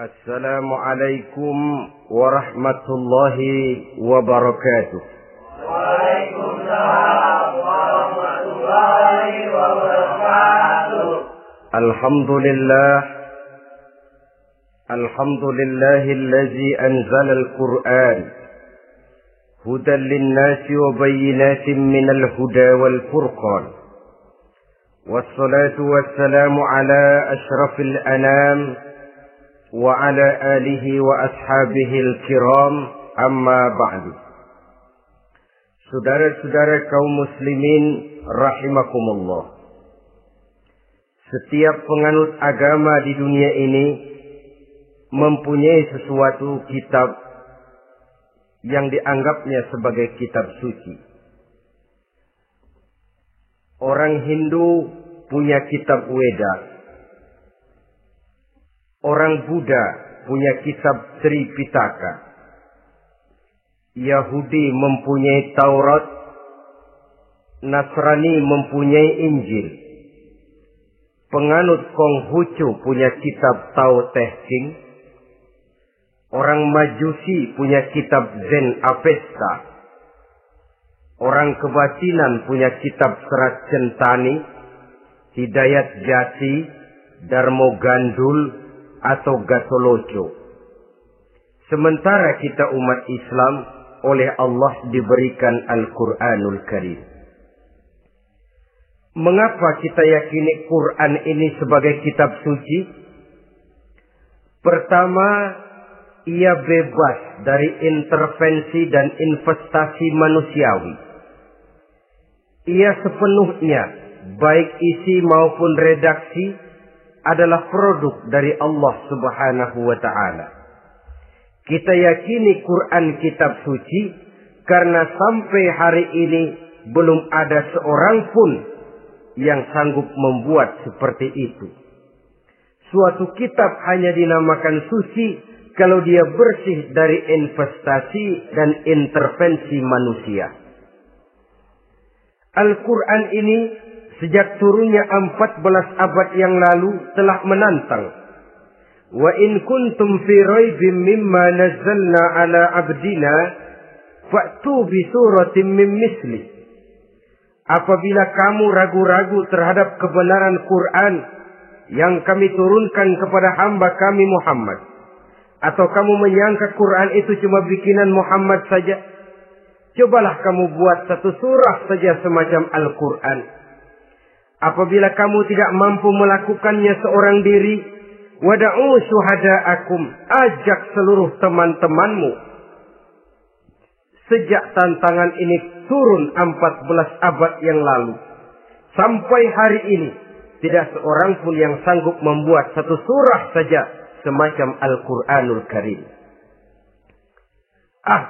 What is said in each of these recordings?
Assalamualaikum warahmatullahi wabarakatuh. Waalaikumsalam warahmatullahi wabarakatuh. Alhamdulillahillazi anzala al-Qur'an hudan lin-nasi wa bayyinatin minal huda wal furqan. Wassalatu wassalamu ala asyrafil anam wa ala alihi wa ashabihil kiram, amma ba'du. Saudara-saudara kaum muslimin rahimakumullah. Setiap penganut agama di dunia ini mempunyai sesuatu kitab yang dianggapnya sebagai kitab suci. Orang Hindu punya kitab Weda. Orang Buddha punya kitab Tripitaka. Yahudi mempunyai Taurat. Nasrani mempunyai Injil. Penganut Konghucu punya kitab Tao Te Ching. Orang Majusi punya kitab Zen Avesta. Orang kebatinan punya kitab Serat Centani, Hidayat Jati, Darmo Gandul, atau Gatoloco. Sementara kita umat Islam oleh Allah diberikan Al-Quranul Karim. Mengapa kita yakini Quran ini sebagai kitab suci? Pertama, ia bebas dari intervensi dan investasi manusiawi. Ia sepenuhnya, baik isi maupun redaksi, adalah produk dari Allah Subhanahu wa ta'ala. Kita yakini Quran kitab suci karena sampai hari ini belum ada seorang pun yang sanggup membuat seperti itu. Suatu kitab hanya dinamakan suci kalau dia bersih dari investasi dan intervensi manusia. Al-Quran ini sejak turunnya 14 abad yang lalu telah menantang. Wa in kuntum fi raibin mimma nazzalna ala abdina fa'tu bi suratin min misli. Apabila kamu ragu-ragu terhadap kebenaran Quran yang kami turunkan kepada hamba kami Muhammad, atau kamu menyangka Quran itu cuma bikinan Muhammad saja, cobalah kamu buat satu surah saja semacam Al-Quran. Apabila kamu tidak mampu melakukannya seorang diri, wada'u syuhada'akum, ajak seluruh teman-temanmu. Sejak tantangan ini turun 14 abad yang lalu, sampai hari ini, tidak seorang pun yang sanggup membuat satu surah saja semacam Al-Quranul Karim.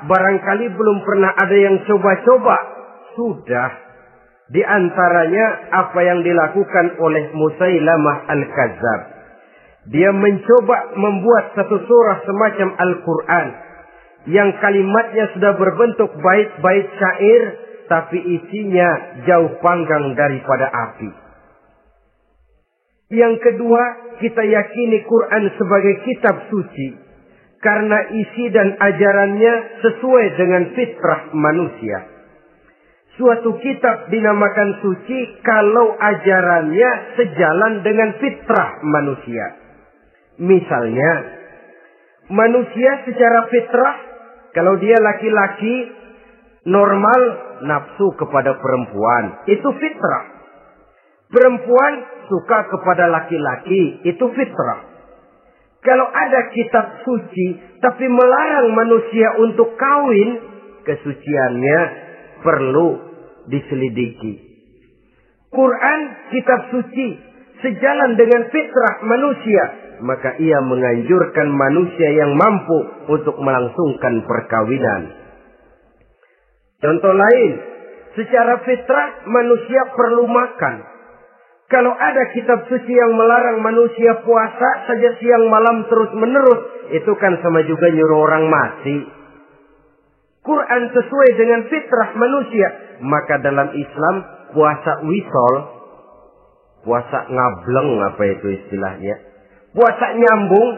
Barangkali belum pernah ada yang coba-coba. Sudah. Di antaranya apa yang dilakukan oleh Musailamah Al-Kadzab. Dia mencoba membuat satu surah semacam Al-Quran yang kalimatnya sudah berbentuk bait-bait syair, tapi isinya jauh panggang daripada api. Yang kedua, kita yakini Quran sebagai kitab suci karena isi dan ajarannya sesuai dengan fitrah manusia. Suatu kitab dinamakan suci kalau ajarannya sejalan dengan fitrah manusia. Misalnya, manusia secara fitrah, kalau dia laki-laki, normal nafsu kepada perempuan. Itu fitrah. Perempuan suka kepada laki-laki. Itu fitrah. Kalau ada kitab suci, tapi melarang manusia untuk kawin, kesuciannya perlu diselidiki. Quran kitab suci sejalan dengan fitrah manusia, maka ia menganjurkan manusia yang mampu untuk melangsungkan perkawinan. Contoh lain, secara fitrah manusia perlu makan. Kalau ada kitab suci yang melarang manusia puasa saja siang malam terus menerus, itu kan sama juga nyuruh orang mati. Quran sesuai dengan fitrah manusia. Maka dalam Islam puasa wisol, puasa ngableng, apa itu istilahnya, puasa nyambung,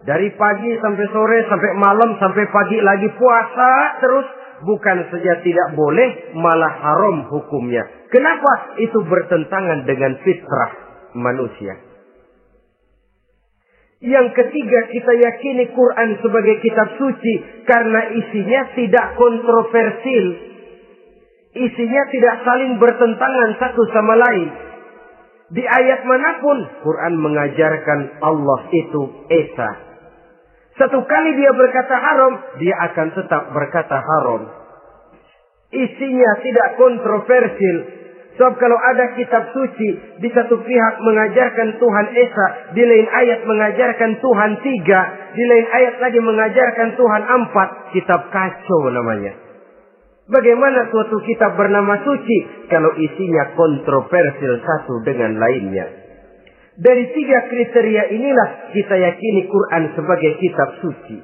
Dari pagi sampai sore, sampai malam, sampai pagi lagi puasa terus. Bukan saja tidak boleh, malah haram hukumnya. Kenapa? Itu bertentangan dengan fitrah manusia. Yang ketiga, kita yakini Quran sebagai kitab suci karena isinya tidak kontroversial. Isinya tidak saling bertentangan satu sama lain. Di ayat manapun, Quran mengajarkan Allah itu Esa. Satu kali dia berkata haram, dia akan tetap berkata haram. Isinya tidak kontroversial. Sebab kalau ada kitab suci, di satu pihak mengajarkan Tuhan Esa, di lain ayat mengajarkan Tuhan 3, di lain ayat lagi mengajarkan Tuhan 4, kitab kacau namanya. Bagaimana suatu kitab bernama suci kalau isinya kontroversial satu dengan lainnya? Dari 3 kriteria inilah kita yakini Quran sebagai kitab suci.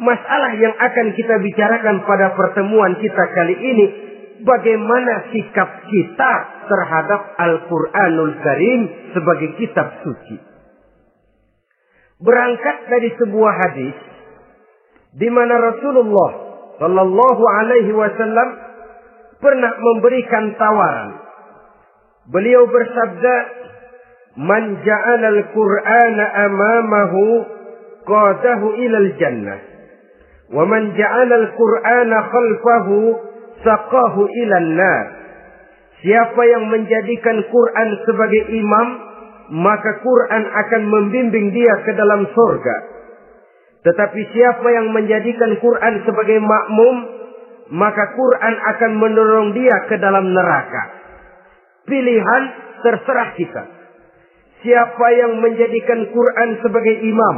Masalah yang akan kita bicarakan pada pertemuan kita kali ini, bagaimana sikap kita terhadap Al-Quranul Karim sebagai kitab suci. Berangkat dari sebuah hadis di mana Rasulullah Sallallahu Alaihi Wasallam pernah memberikan tawaran. Beliau bersabda, "Man ja'ala al-Qur'ana amamahu qadahu ilal jannah, wa man ja'ala al-Qur'ana khalfahu saqahu ilan nar." Siapa yang menjadikan Quran sebagai imam, maka Quran akan membimbing dia ke dalam surga. Tetapi siapa yang menjadikan Quran sebagai makmum, maka Quran akan mendorong dia ke dalam neraka. Pilihan terserah kita. Siapa yang menjadikan Quran sebagai imam,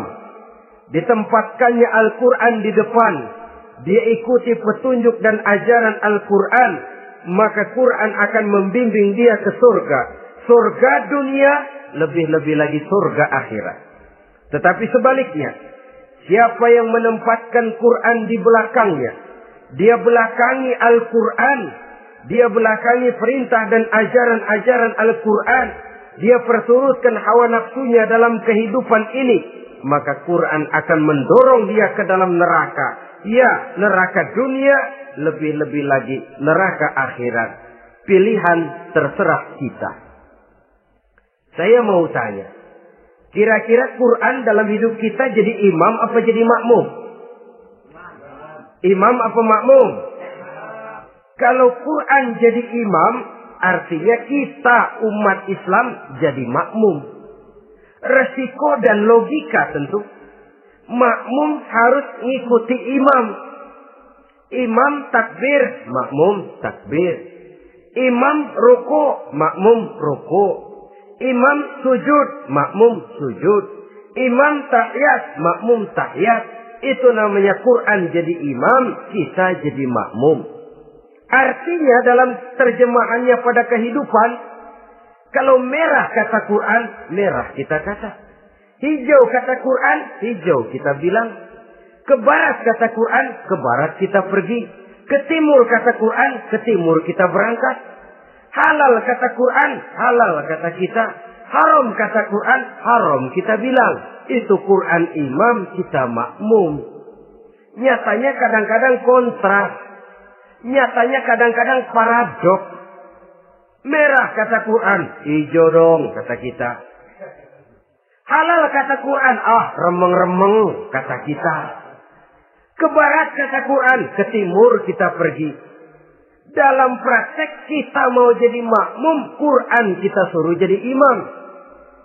ditempatkannya Al-Quran di depan, dia ikuti petunjuk dan ajaran Al-Quran, maka Quran akan membimbing dia ke surga. Surga dunia, lebih-lebih lagi surga akhirat. Tetapi sebaliknya, siapa yang menempatkan Quran di belakangnya, dia belakangi Al-Quran, dia belakangi perintah dan ajaran-ajaran Al-Quran, dia perturutkan hawa nafsunya dalam kehidupan ini, maka Quran akan mendorong dia ke dalam neraka. Ya, neraka dunia, lebih-lebih lagi neraka akhirat. Pilihan terserah kita. Saya mau tanya, kira-kira Quran dalam hidup kita jadi imam apa jadi makmum? Imam apa makmum? Kalau Quran jadi imam, artinya kita umat Islam jadi makmum. Resiko dan logika tentu. Makmum harus ngikuti imam. Imam takbir, makmum takbir. Imam ruku, makmum ruku. Imam sujud, makmum sujud. Imam tahiyat, makmum tahiyat. Itu namanya Quran jadi imam, kita jadi makmum. Artinya dalam terjemahannya pada kehidupan, kalau merah kata Quran, merah kita kata. Hijau kata Quran, hijau kita bilang. Ke barat kata Quran, ke barat kita pergi. Ke timur kata Quran, ke timur kita berangkat. Halal kata Quran, halal kata kita. Haram kata Quran, haram kita bilang. Itu Quran imam, kita makmum. Nyatanya kadang-kadang kontras. Nyatanya kadang-kadang paradok. Merah kata Quran, hijau dong kata kita. Halal kata Quran, remeng-remeng kata kita. Ke barat kata Quran, ke timur kita pergi. Dalam praktek kita mau jadi makmum, Quran kita suruh jadi imam.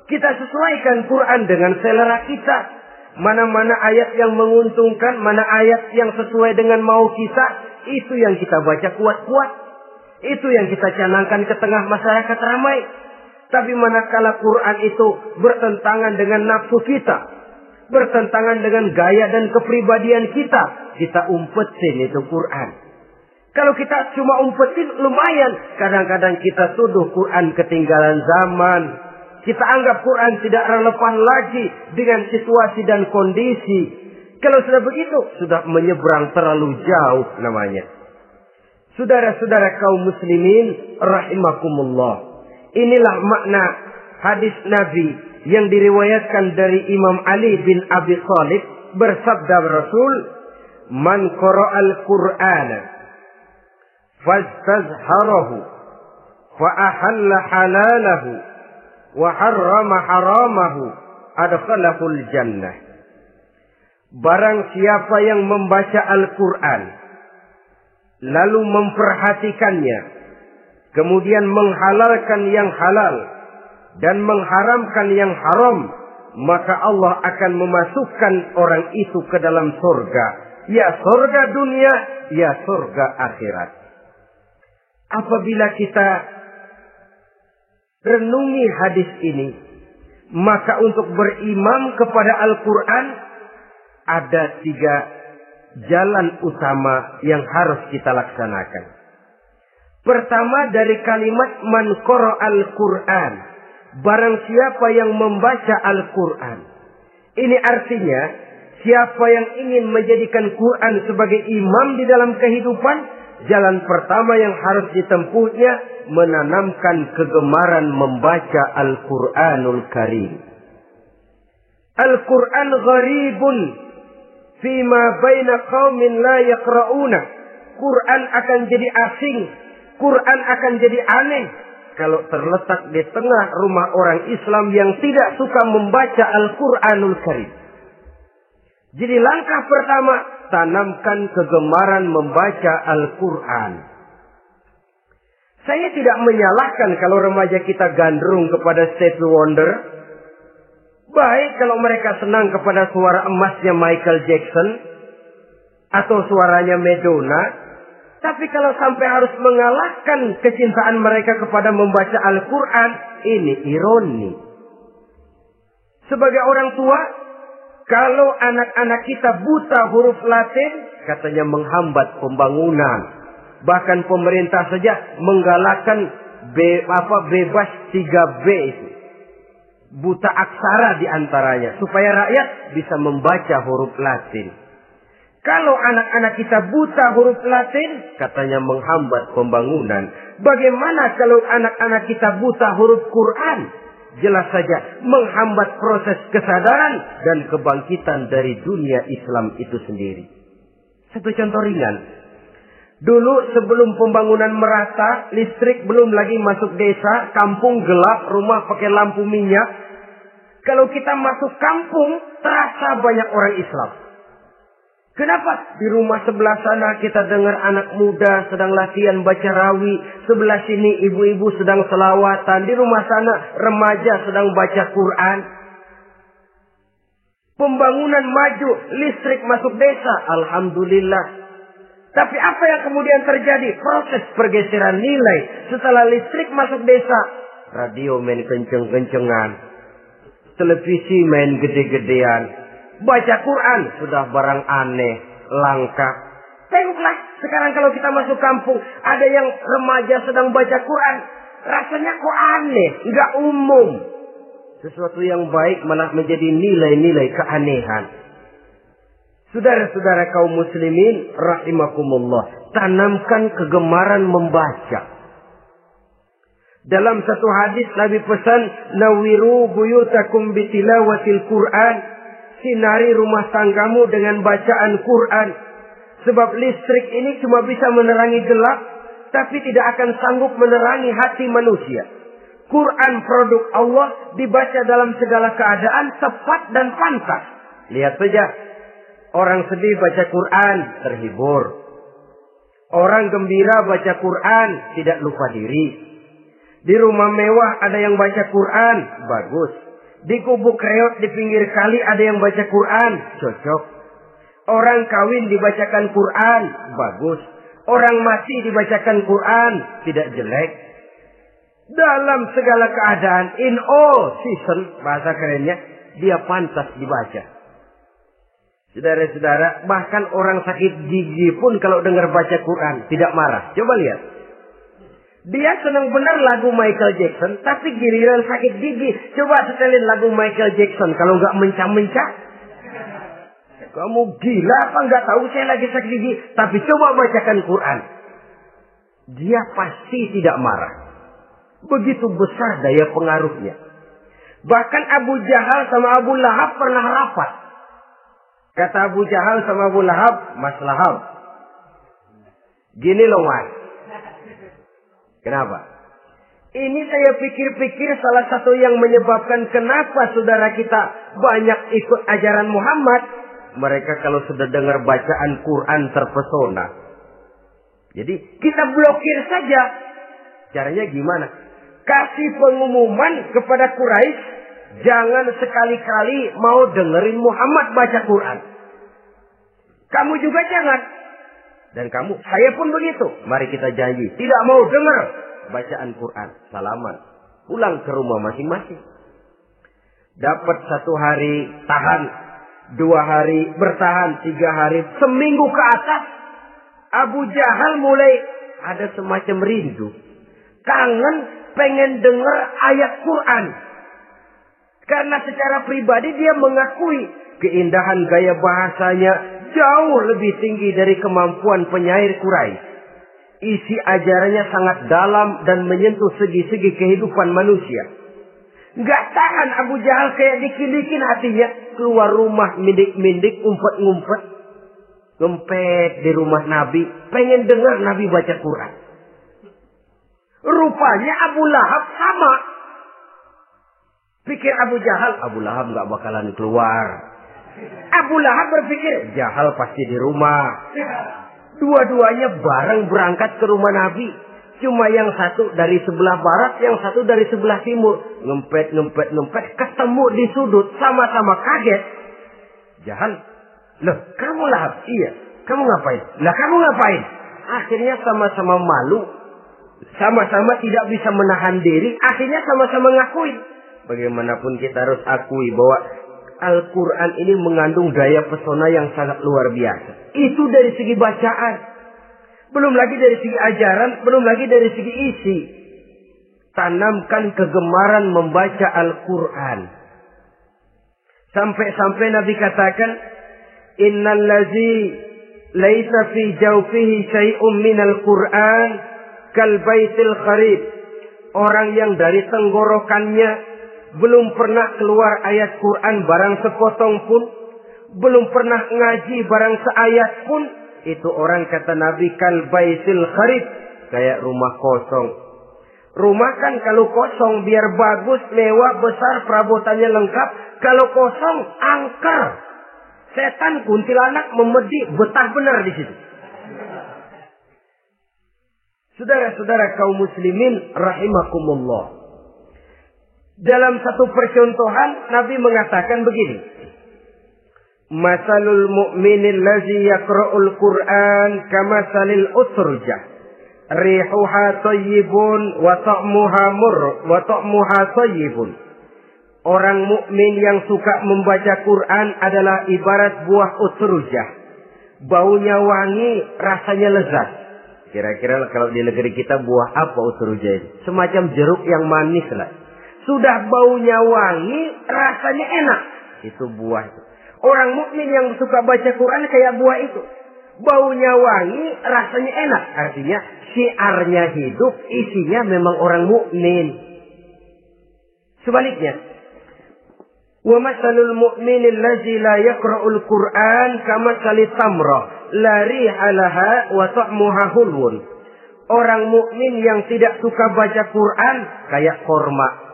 Kita sesuaikan Quran dengan selera kita. Mana-mana ayat yang menguntungkan, mana ayat yang sesuai dengan mau kita, itu yang kita baca kuat-kuat. Itu yang kita canangkan ke tengah masyarakat ramai. Tapi manakala Quran itu bertentangan dengan nafsu kita, bertentangan dengan gaya dan kepribadian kita, kita umpetin itu Quran. Kalau kita cuma umpetin lumayan, kadang-kadang kita tuduh Quran ketinggalan zaman. Kita anggap Quran tidak relevan lagi dengan situasi dan kondisi. Kalau sudah begitu, sudah menyeberang terlalu jauh namanya. Saudara-saudara kaum muslimin rahimakumullah. Inilah makna hadis Nabi yang diriwayatkan dari Imam Ali bin Abi Thalib, bersabda Rasul, "Man qara'al Qur'ana fastazharahu fa ahalla halalahu wa harrama haramahu adkhalahul jannah." Barang siapa yang membaca Al-Quran lalu memperhatikannya, kemudian menghalalkan yang halal dan mengharamkan yang haram, maka Allah akan memasukkan orang itu ke dalam surga. Ya surga dunia, ya surga akhirat. Apabila kita renungi hadis ini, maka untuk berimam kepada Al-Quran ada 3 jalan utama yang harus kita laksanakan. Pertama, dari kalimat man qara'al Qur'an, barang siapa yang membaca Al-Quran. Ini artinya siapa yang ingin menjadikan Quran sebagai imam di dalam kehidupan, jalan pertama yang harus ditempuhnya menanamkan kegemaran membaca Al-Quranul Karim. Al-Quran gharibun fima baina qaumin la yaqra'una. Quran akan jadi asing, Quran akan jadi aneh kalau terletak di tengah rumah orang Islam yang tidak suka membaca Al-Quranul Karim. Jadi langkah pertama, tanamkan kegemaran membaca Al-Quran. Saya tidak menyalahkan kalau remaja kita gandrung kepada Stevie Wonder. Baik kalau mereka senang kepada suara emasnya Michael Jackson atau suaranya Madonna. Tapi kalau sampai harus mengalahkan kecintaan mereka kepada membaca Al-Quran, ini ironi. Sebagai orang tua, kalau anak-anak kita buta huruf Latin, katanya menghambat pembangunan. Bahkan pemerintah saja menggalakkan bebas 3B itu. Buta aksara diantaranya, supaya rakyat bisa membaca huruf Latin. Kalau anak-anak kita buta huruf Latin, katanya menghambat pembangunan. Bagaimana kalau anak-anak kita buta huruf Quran? Jelas saja menghambat proses kesadaran dan kebangkitan dari dunia Islam itu sendiri. Satu contoh ringan. Dulu sebelum pembangunan merata, listrik belum lagi masuk desa, kampung gelap, rumah pakai lampu minyak. Kalau kita masuk kampung, terasa banyak orang Islam. Kenapa? Di rumah sebelah sana kita dengar anak muda sedang latihan baca rawi. Sebelah sini ibu-ibu sedang selawatan. Di rumah sana remaja sedang baca Quran. Pembangunan maju, listrik masuk desa. Alhamdulillah. Tapi apa yang kemudian terjadi? Proses pergeseran nilai. Setelah listrik masuk desa, radio main kenceng-kencengan. Televisi main gede-gedean. Baca Quran sudah barang aneh, langka. Tengoklah sekarang kalau kita masuk kampung, ada yang remaja sedang baca Quran. Rasanya kok aneh, nggak umum. Sesuatu yang baik malah menjadi nilai-nilai keanehan. Saudara-saudara kaum muslimin rahimakumullah, tanamkan kegemaran membaca. Dalam satu hadis Nabi pesan, nawiru buyutakum bitilawatil Quran. Sinari rumah tanggamu dengan bacaan Quran. Sebab listrik ini cuma bisa menerangi gelap, tapi tidak akan sanggup menerangi hati manusia. Quran produk Allah dibaca dalam segala keadaan, tepat dan pantas. Lihat saja, orang sedih baca Quran, terhibur. Orang gembira baca Quran, tidak lupa diri. Di rumah mewah ada yang baca Quran, bagus. Di gubuk reot di pinggir kali ada yang baca Quran, cocok. Orang kawin dibacakan Quran, bagus. Orang mati dibacakan Quran, tidak jelek. Dalam segala keadaan, in all season, bahasa kerennya, dia pantas dibaca. Saudara-saudara, bahkan orang sakit gigi pun kalau dengar baca Quran, tidak marah. Coba lihat. Dia senang benar lagu Michael Jackson, tapi giliran sakit gigi, coba setelin lagu Michael Jackson. Kalau nggak mencah-mencah, kamu gila apa nggak tahu saya lagi sakit gigi? Tapi coba bacakan Quran, dia pasti tidak marah. Begitu besar daya pengaruhnya. Bahkan Abu Jahal sama Abu Lahab pernah rapat. Kata Abu Jahal sama Abu Lahab, Mas Lahab, gini loh Mas. Kenapa? Ini saya pikir-pikir salah satu yang menyebabkan kenapa saudara kita banyak ikut ajaran Muhammad. Mereka kalau sudah dengar bacaan Quran terpesona. Jadi kita blokir saja. Caranya gimana? Kasih pengumuman kepada Quraisy, jangan sekali-kali mau dengerin Muhammad baca Quran. Kamu juga jangan. Dan kamu, saya pun begitu. Mari kita janji, tidak mau dengar bacaan Quran. Salaman. Pulang ke rumah masing-masing. Dapat 1 hari tahan, 2 hari bertahan, 3 hari, seminggu ke atas. Abu Jahal mulai ada semacam rindu. Kangen pengen dengar ayat Quran. Karena secara pribadi dia mengakui keindahan gaya bahasanya jauh lebih tinggi dari kemampuan penyair Quraisy. Isi ajarannya sangat dalam dan menyentuh segi-segi kehidupan manusia. Gak tahan Abu Jahal kayak dikilikin hatinya. Keluar rumah mindik-mindik, umpet-ngumpet. Ngempet di rumah Nabi. Pengen dengar Nabi baca Quran. Rupanya Abu Lahab sama. Pikir Abu Jahal, Abu Lahab gak bakalan keluar. Abu Lahab berpikir, Jahal pasti di rumah. Dua-duanya bareng berangkat ke rumah Nabi. Cuma yang satu dari sebelah barat, yang satu dari sebelah timur. Ngempet, ketemu di sudut, sama-sama kaget. Jahal, loh kamu Lahab? Iya, kamu ngapain? Lah kamu ngapain? Akhirnya sama-sama malu. Sama-sama tidak bisa menahan diri. Akhirnya sama-sama ngakuin. Bagaimanapun kita harus akui bahwa Al-Quran ini mengandung daya pesona yang sangat luar biasa. Itu dari segi bacaan. Belum lagi dari segi ajaran. Belum lagi dari segi isi. Tanamkan kegemaran membaca Al-Quran. Sampai-sampai Nabi katakan, Innal ladzi laisa fi jawfihi syai'um minal Quran kal baitil kharib. Orang yang dari tenggorokannya belum pernah keluar ayat Quran barang sepotong pun. Belum pernah ngaji barang seayat pun. Itu orang kata Nabi kal baitil kharib. Kayak rumah kosong. Rumah kan kalau kosong biar bagus, mewah, besar, perabotannya lengkap. Kalau kosong, angker. Setan kuntilanak memedi betah benar di situ. Saudara-saudara kaum muslimin rahimakumullah. Dalam satu percontohan Nabi mengatakan begini. Masalul mu'minil ladzi yaqra'ul Qur'an kamasalil utrujah. Rihuha thayyibun wa ta'muha thayyibun. Orang mukmin yang suka membaca Quran adalah ibarat buah utrujah. Baunya wangi, rasanya lezat. Kira-kira kalau di negeri kita buah apa utrujah itu? Semacam jeruk yang manis lah. Sudah baunya wangi, rasanya enak. Itu buah itu. Orang mukmin yang suka baca Quran kayak buah itu. Baunya wangi, rasanya enak. Artinya syiarnya hidup, isinya memang orang mukmin. Sebaliknya, wa masalul mu'minil ladzi la yaqra'ul Qur'an kamasalit tamrah la riha laha wa ta'muha hulwun. Orang mukmin yang tidak suka baca Quran kayak korma.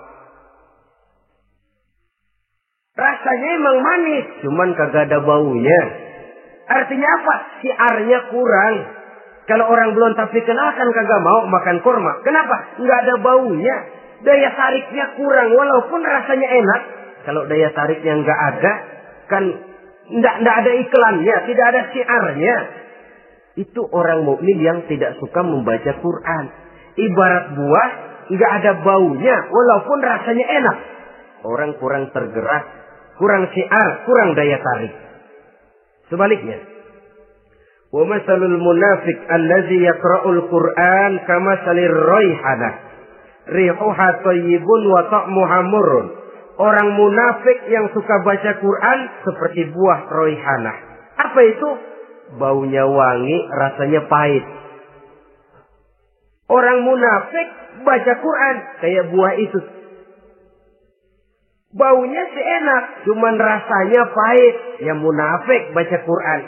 Rasanya emang manis, cuman kagak ada baunya. Artinya apa? Siarnya kurang. Kalau orang belum tapi kenal kan kagak mau makan kurma. Kenapa? Nggak ada baunya. Daya tariknya kurang, walaupun rasanya enak. Kalau daya tariknya nggak ada, kan nggak ada iklannya, tidak ada siarnya. Itu orang mukmin yang tidak suka membaca Quran. Ibarat buah, nggak ada baunya, walaupun rasanya enak. Orang kurang tergerak, kurang syiar, kurang daya tarik. Sebaliknya, wa masalul munafiq allazi yaqra'ul Qur'an kamasalir raihanah. Rihuha thayyibun wa ta'muha murrun. Orang munafik yang suka baca Quran seperti buah raihanah. Apa itu? Baunya wangi, rasanya pahit. Orang munafik baca Quran kayak buah itu. Baunya sih enak, cuman rasanya pahit. Ya munafik baca Quran.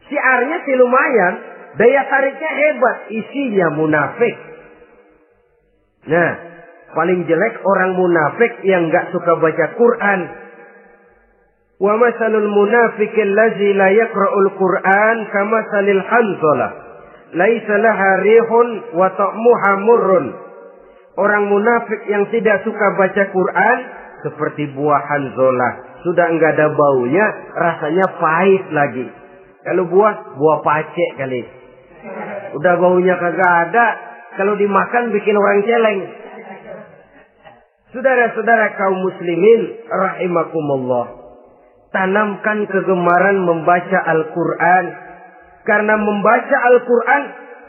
Syiarnya sih lumayan, daya tariknya hebat, isinya munafik. Nah, paling jelek orang munafik yang nggak suka baca Quran. Wa masalul munafiqil ladzi la yaqra'ul Qur'an kamasalil hanzalah. Laisa laha rihun wa ta'muha murrun. Orang munafik yang tidak suka baca Quran seperti buah hanzalah. Sudah enggak ada baunya, rasanya pahit lagi. Kalau buah pacek kali. Udah baunya kagak ada, kalau dimakan bikin orang celeng. Saudara-saudara kaum muslimin rahimakumullah, tanamkan kegemaran membaca Al-Qur'an, karena membaca Al-Qur'an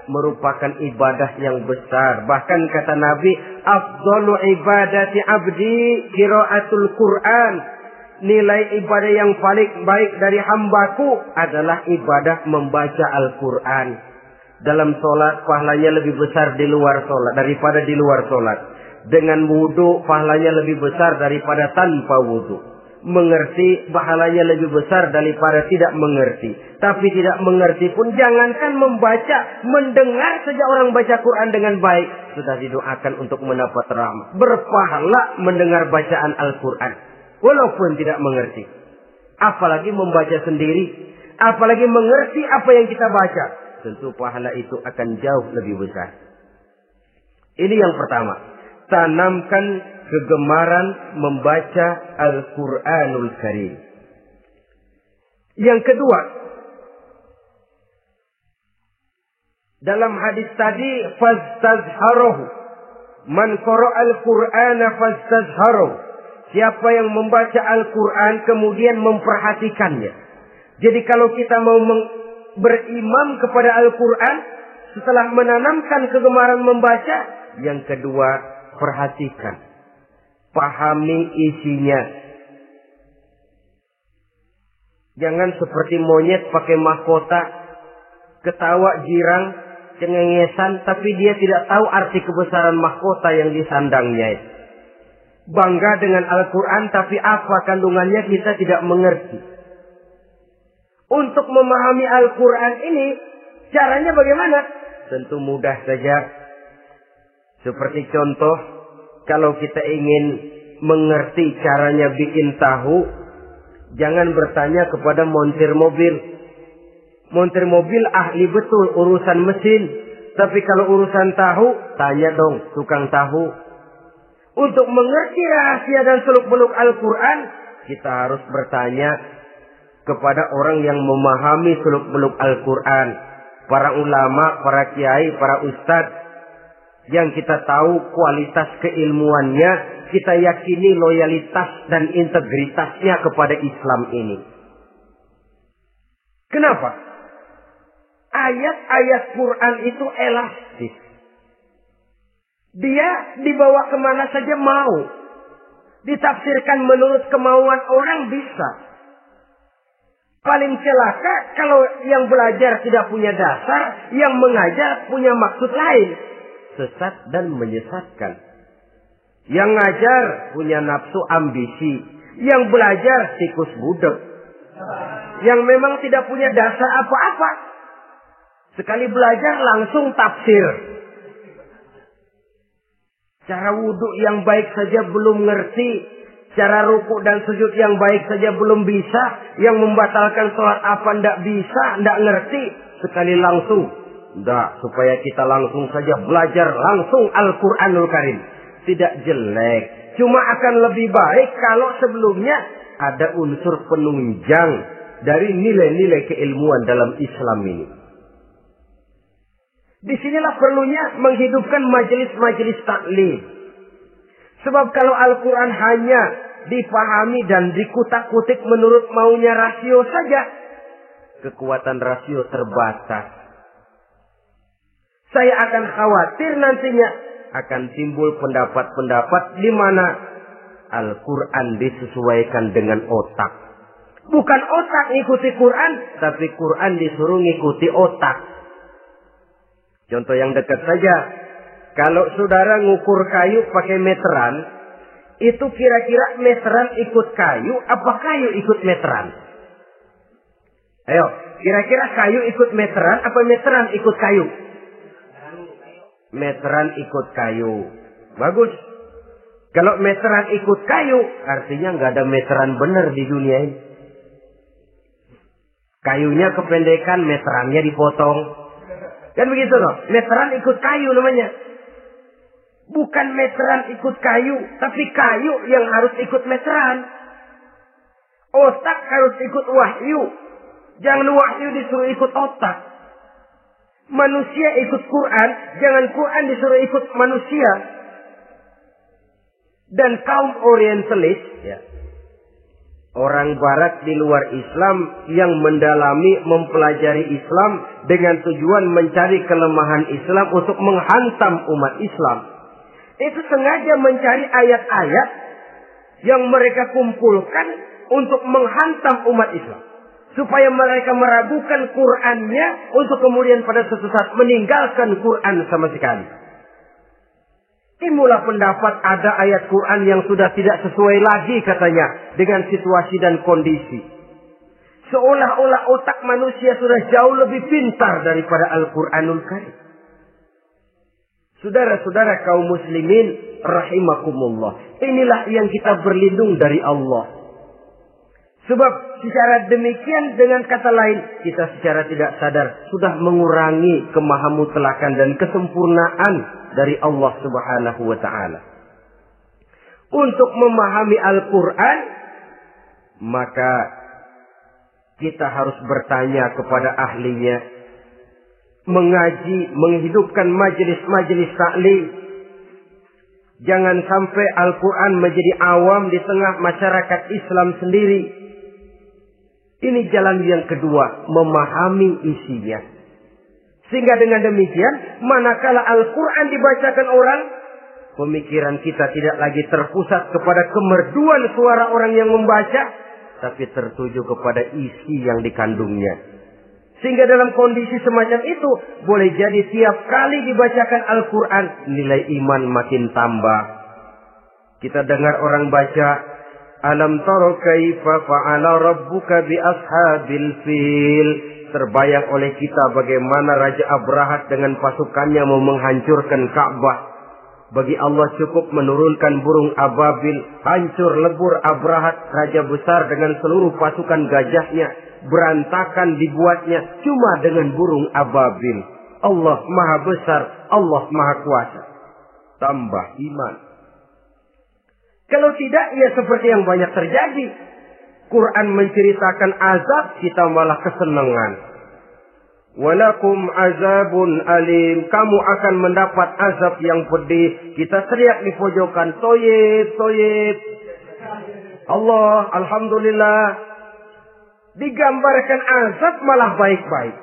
merupakan ibadah yang besar. Bahkan kata Nabi, afdalu ibadati abdi qiraatul Qur'an. Nilai ibadah yang paling baik dari hambaku adalah ibadah membaca Al-Qur'an. Dalam sholat pahalanya lebih besar di luar sholat daripada di luar sholat. Dengan wudu pahalanya lebih besar daripada tanpa wudu. Mengerti pahalanya lebih besar daripada tidak mengerti. Tapi tidak mengerti pun jangankan membaca, mendengar saja orang baca Quran dengan baik sudah didoakan untuk mendapat rahmat. Berpahala mendengar bacaan Al-Quran walaupun tidak mengerti. Apalagi membaca sendiri, apalagi mengerti apa yang kita baca. Tentu pahala itu akan jauh lebih besar. Ini yang pertama. Tanamkan kegemaran membaca Al-Quranul Karim. Yang kedua, dalam hadis tadi, fastazharuhu. Man qara'al Qur'ana fastazharuhu. Siapa yang membaca Al-Quran kemudian memperhatikannya. Jadi kalau kita mau berimam kepada Al-Quran, setelah menanamkan kegemaran membaca, yang kedua, perhatikan, pahami isinya. Jangan seperti monyet pakai mahkota, ketawa girang, cengengesan, tapi dia tidak tahu arti kebesaran mahkota yang disandangnya. Bangga dengan Al-Quran, tapi apa kandungannya kita tidak mengerti. Untuk memahami Al-Quran ini, caranya bagaimana? Tentu mudah saja. Seperti contoh, kalau kita ingin mengerti caranya bikin tahu, jangan bertanya kepada montir mobil. Montir mobil ahli betul urusan mesin. Tapi kalau urusan tahu, tanya dong tukang tahu. Untuk mengerti rahasia dan seluk-beluk Al-Quran, kita harus bertanya kepada orang yang memahami seluk-beluk Al-Quran. Para ulama, para kiai, para ustadz. Yang kita tahu kualitas keilmuannya, kita yakini loyalitas dan integritasnya kepada Islam ini. Kenapa? Ayat-ayat Quran itu elastis. Dia dibawa kemana saja mau. Ditafsirkan menurut kemauan orang bisa. Paling celaka kalau yang belajar tidak punya dasar, yang mengajar punya maksud lain. Sesat dan menyesatkan. Yang ngajar punya nafsu ambisi. Yang belajar tikus budek. Yang memang tidak punya dasar apa-apa. Sekali belajar langsung tafsir. Cara wudhu yang baik saja belum ngerti. Cara rukuk dan sujud yang baik saja belum bisa. Yang membatalkan sholat apa ndak bisa, ndak ngerti. Sekali langsung. Enggak, supaya kita langsung saja belajar langsung Al-Quranul Karim. Tidak jelek. Cuma akan lebih baik kalau sebelumnya ada unsur penunjang dari nilai-nilai keilmuan dalam Islam ini. Disinilah perlunya menghidupkan majelis-majelis taklim. Sebab kalau Al-Quran hanya dipahami dan dikutak-kutik menurut maunya rasio saja, kekuatan rasio terbatas. Saya akan khawatir nantinya akan timbul pendapat-pendapat di mana Al-Quran disesuaikan dengan otak. Bukan otak ngikuti Quran, tapi Quran disuruh ngikuti otak. Contoh yang dekat saja. Kalau saudara ngukur kayu pakai meteran, itu kira-kira meteran ikut kayu, apa kayu ikut meteran? Ayo, kira-kira kayu ikut meteran, apa meteran ikut kayu? Meteran ikut kayu. Bagus. Kalau meteran ikut kayu, artinya nggak ada meteran benar di dunia ini. Kayunya kependekan, meterannya dipotong. Kan begitu loh. Meteran ikut kayu namanya. Bukan meteran ikut kayu, tapi kayu yang harus ikut meteran. Otak harus ikut wahyu. Jangan wahyu disuruh ikut otak. Manusia ikut Quran, jangan Quran disuruh ikut manusia. Dan kaum orientalis, ya, orang barat di luar Islam yang mendalami, mempelajari Islam dengan tujuan mencari kelemahan Islam untuk menghantam umat Islam. Itu sengaja mencari ayat-ayat yang mereka kumpulkan untuk menghantam umat Islam. Supaya mereka meragukan Qur'annya untuk kemudian pada suatu saat meninggalkan Qur'an sama sekali. Timbullah pendapat ada ayat Quran yang sudah tidak sesuai lagi katanya dengan situasi dan kondisi. Seolah-olah otak manusia sudah jauh lebih pintar daripada Al-Quranul Karim. Saudara-saudara kaum muslimin rahimakumullah. Inilah yang kita berlindung dari Allah. Sebab secara demikian dengan kata lain kita secara tidak sadar sudah mengurangi kemahamutlakan dan kesempurnaan dari Allah Subhanahu wa ta'ala. Untuk memahami Al-Quran, maka kita harus bertanya kepada ahlinya, mengaji, menghidupkan majelis-majelis taklim. Jangan sampai Al-Quran menjadi awam di tengah masyarakat Islam sendiri. Ini jalan yang kedua, memahami isinya. Sehingga dengan demikian, manakala Al-Quran dibacakan orang, pemikiran kita tidak lagi terpusat kepada kemerduan suara orang yang membaca, tapi tertuju kepada isi yang dikandungnya. Sehingga dalam kondisi semacam itu, boleh jadi tiap kali dibacakan Al-Quran, nilai iman makin tambah. Kita dengar orang baca, Alam tara kaifa fa'ala rabbuka bi ashabil fil. Terbayang oleh kita bagaimana Raja Abrahat dengan pasukannya mau menghancurkan Ka'bah. Bagi Allah cukup menurunkan burung ababil, hancur lebur Abrahat, raja besar dengan seluruh pasukan gajahnya, berantakan dibuatnya cuma dengan burung ababil. Allah Maha Besar, Allah Maha Kuasa. Tambah iman. Kalau tidak, ya seperti yang banyak terjadi. Quran menceritakan azab, kita malah kesenangan. Walakum azabun alim. Kamu akan mendapat azab yang pedih. Kita teriak di pojokan, toyib, toyib. Allah, alhamdulillah. Digambarkan azab malah baik-baik.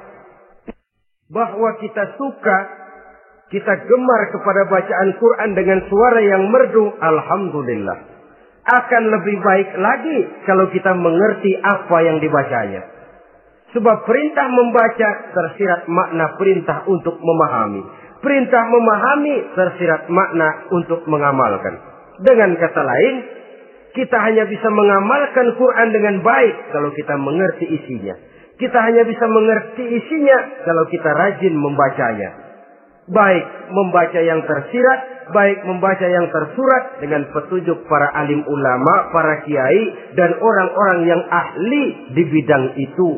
Bahwa kita suka, kita gemar kepada bacaan Quran dengan suara yang merdu, alhamdulillah. Akan lebih baik lagi kalau kita mengerti apa yang dibacanya. Sebab perintah membaca tersirat makna perintah untuk memahami. Perintah memahami tersirat makna untuk mengamalkan. Dengan kata lain, kita hanya bisa mengamalkan Quran dengan baik kalau kita mengerti isinya. Kita hanya bisa mengerti isinya kalau kita rajin membacanya. Baik membaca yang tersirat, baik membaca yang tersurat dengan petunjuk para alim ulama, para kiai, dan orang-orang yang ahli di bidang itu.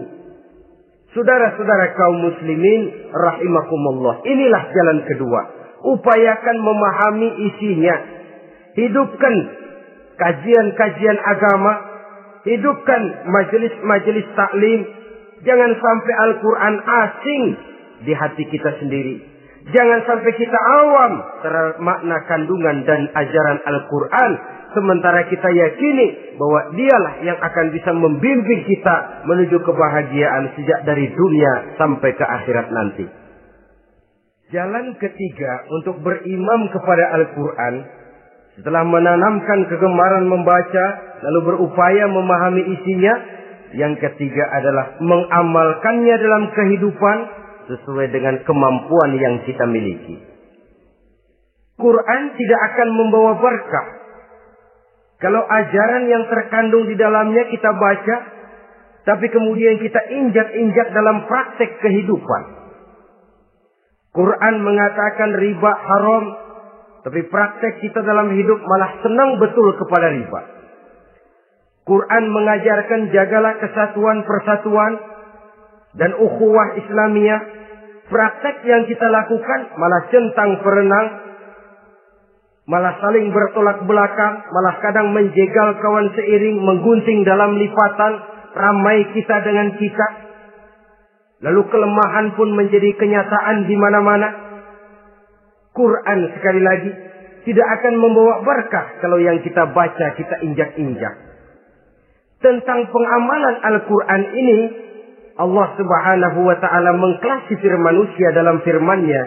Saudara-saudara kaum muslimin rahimakumullah. Inilah jalan kedua. Upayakan memahami isinya. Hidupkan kajian-kajian agama. Hidupkan majelis-majelis taklim. Jangan sampai Al-Quran asing di hati kita sendiri. Jangan sampai kita awam terhadap makna kandungan dan ajaran Al-Quran. Sementara kita yakini bahwa dialah yang akan bisa membimbing kita menuju kebahagiaan sejak dari dunia sampai ke akhirat nanti. Jalan ketiga untuk berimam kepada Al-Quran, setelah menanamkan kegemaran membaca, lalu berupaya memahami isinya, yang ketiga adalah mengamalkannya dalam kehidupan, sesuai dengan kemampuan yang kita miliki. Quran tidak akan membawa berkah Kalau ajaran yang terkandung di dalamnya kita baca, tapi kemudian kita injak-injak dalam praktek kehidupan. Quran mengatakan riba haram, tapi praktek kita dalam hidup malah senang betul kepada riba. Quran mengajarkan jagalah kesatuan persatuan dan ukhuwah Islamiyah. Praktek yang kita lakukan malah centang perenang, malah saling bertolak belakang, malah kadang menjegal kawan seiring, menggunting dalam lipatan, ramai kita dengan kita. Lalu kelemahan pun menjadi kenyataan di mana-mana. Quran sekali lagi tidak akan membawa berkah kalau yang kita baca kita injak-injak. Tentang pengamalan Al-Quran ini, Allah Subhanahu wa ta'ala mengklasifikasi manusia dalam firman-Nya.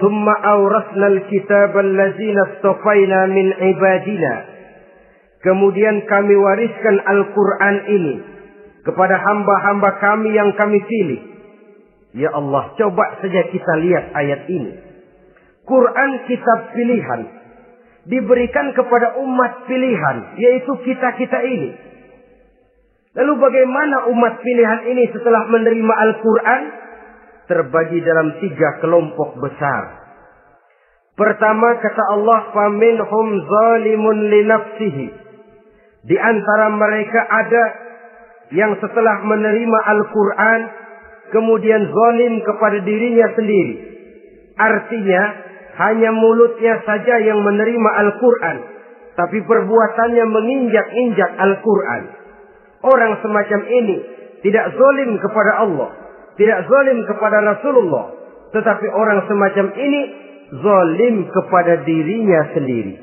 Tsumma awrasnal kitaba allazina istafaina min ibadina. Kemudian kami wariskan Al-Quran ini kepada hamba-hamba kami yang kami pilih. Ya Allah, coba saja kita lihat ayat ini. Quran kitab pilihan, diberikan kepada umat pilihan, yaitu kita-kita ini. Lalu bagaimana umat pilihan ini setelah menerima Al-Quran? Terbagi dalam 3 kelompok besar. Pertama kata Allah, faminhum zalimun li nafsihi. Di antara mereka ada yang setelah menerima Al-Quran kemudian zalim kepada dirinya sendiri. Artinya hanya mulutnya saja yang menerima Al-Quran, tapi perbuatannya menginjak-injak Al-Quran. Orang semacam ini tidak zalim kepada Allah, tidak zalim kepada Rasulullah, tetapi orang semacam ini zalim kepada dirinya sendiri.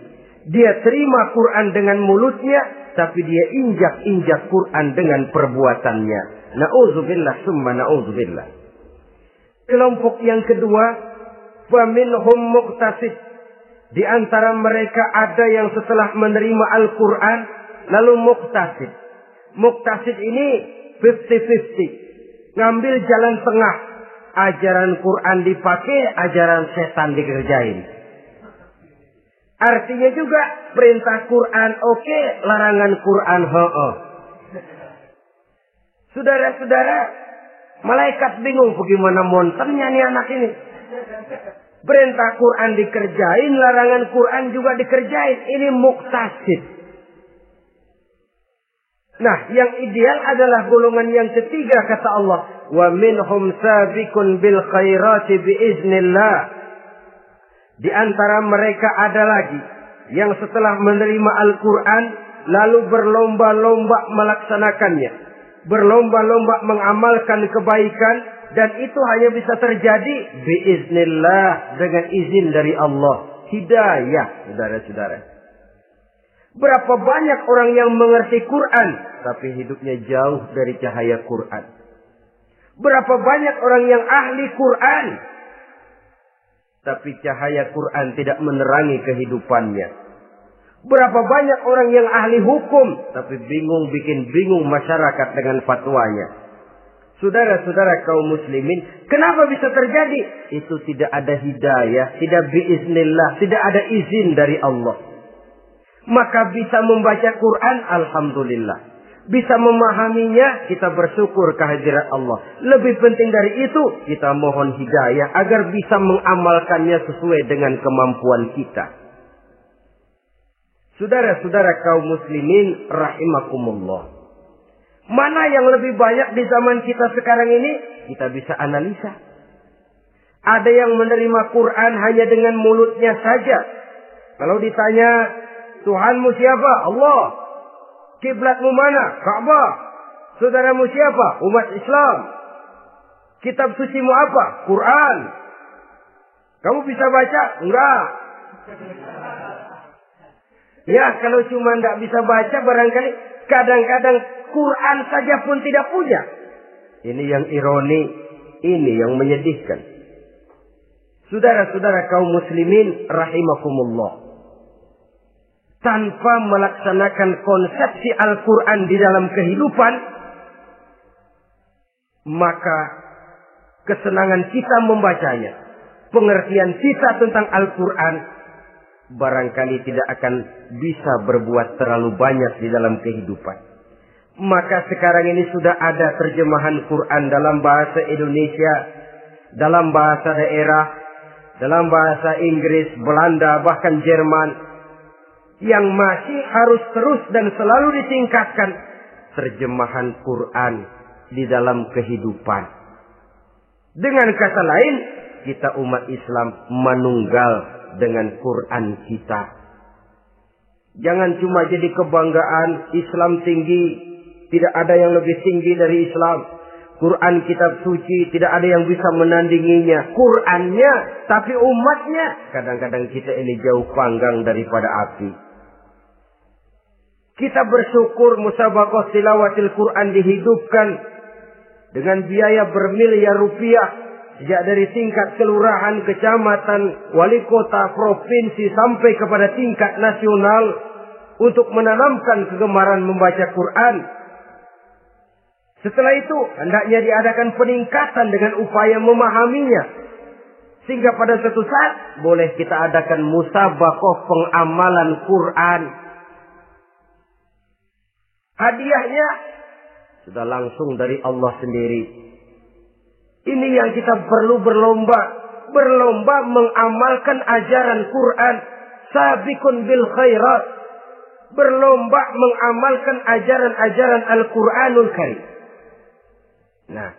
Dia terima Quran dengan mulutnya, tapi dia injak-injak Quran dengan perbuatannya. Na'udzubillah summa na'udzubillah. Kelompok yang kedua, faminhum muqtasid. Di antara mereka ada yang setelah menerima Al-Quran lalu muqtasid. Muqtasid ini 50-50. Ngambil jalan tengah. Ajaran Quran dipakai, ajaran setan dikerjain. Artinya juga perintah Quran oke, larangan Quran ho-oh. Saudara-saudara, malaikat bingung bagaimana monternya nih anak ini. Perintah Quran dikerjain, larangan Quran juga dikerjain. Ini muqtasid. Nah, yang ideal adalah golongan yang ketiga kata Allah, wa minhum sabiqun bil khairati biiznillah. Di antara mereka ada lagi yang setelah menerima Al-Quran lalu berlomba-lomba melaksanakannya, berlomba-lomba mengamalkan kebaikan, dan itu hanya bisa terjadi biiznillah, dengan izin dari Allah. Hidayah, saudara-saudara. Berapa banyak orang yang mengerti Quran tapi hidupnya jauh dari cahaya Quran. Berapa banyak orang yang ahli Quran tapi cahaya Quran tidak menerangi kehidupannya. Berapa banyak orang yang ahli hukum tapi bikin bingung masyarakat dengan fatwanya. Saudara-saudara kaum muslimin, kenapa bisa terjadi? Itu tidak ada hidayah, tidak biiznillah, tidak ada izin dari Allah. Maka bisa membaca Quran, alhamdulillah. Bisa memahaminya, kita bersyukur kehadirat Allah. Lebih penting dari itu, kita mohon hidayah agar bisa mengamalkannya sesuai dengan kemampuan kita. Saudara-saudara kaum muslimin rahimakumullah. Mana yang lebih banyak di zaman kita sekarang ini? Kita bisa analisa. Ada yang menerima Quran hanya dengan mulutnya saja. Kalau ditanya, Tuhanmu siapa? Allah. Kiblatmu mana? Ka'bah. Saudaramu siapa? Umat Islam. Kitab sucimu apa? Quran. Kamu bisa baca? Enggak. Ya, kalau cuma enggak bisa baca, barangkali kadang-kadang Quran saja pun tidak punya. Ini yang ironi, ini yang menyedihkan. Saudara-saudara kaum muslimin rahimakumullah. Tanpa melaksanakan konsepsi Al-Quran di dalam kehidupan, maka kesenangan kita membacanya, pengertian kita tentang Al-Quran barangkali tidak akan bisa berbuat terlalu banyak di dalam kehidupan. Maka sekarang ini sudah ada terjemahan Quran dalam bahasa Indonesia, dalam bahasa daerah, dalam bahasa Inggris, Belanda, bahkan Jerman, yang masih harus terus dan selalu ditingkatkan terjemahan Quran di dalam kehidupan. Dengan kata lain, kita umat Islam menunggal dengan Quran kita. Jangan cuma jadi kebanggaan Islam tinggi, tidak ada yang lebih tinggi dari Islam. Quran kitab suci, tidak ada yang bisa menandinginya. Qurannya, tapi umatnya. Kadang-kadang kita ini jauh panggang daripada api. Kita bersyukur musabaqah tilawatil Quran dihidupkan dengan biaya bermiliar rupiah. Sejak dari tingkat kelurahan, kecamatan, wali kota, provinsi, sampai kepada tingkat nasional. Untuk menanamkan kegemaran membaca Quran. Setelah itu, hendaknya diadakan peningkatan dengan upaya memahaminya. Sehingga pada suatu saat, boleh kita adakan musabaqah pengamalan Quran. Hadiahnya sudah langsung dari Allah sendiri. Ini yang kita perlu berlomba. Berlomba mengamalkan ajaran Quran. Sabiqun bil khairat. Berlomba mengamalkan ajaran-ajaran Al-Quranul Karim. Nah,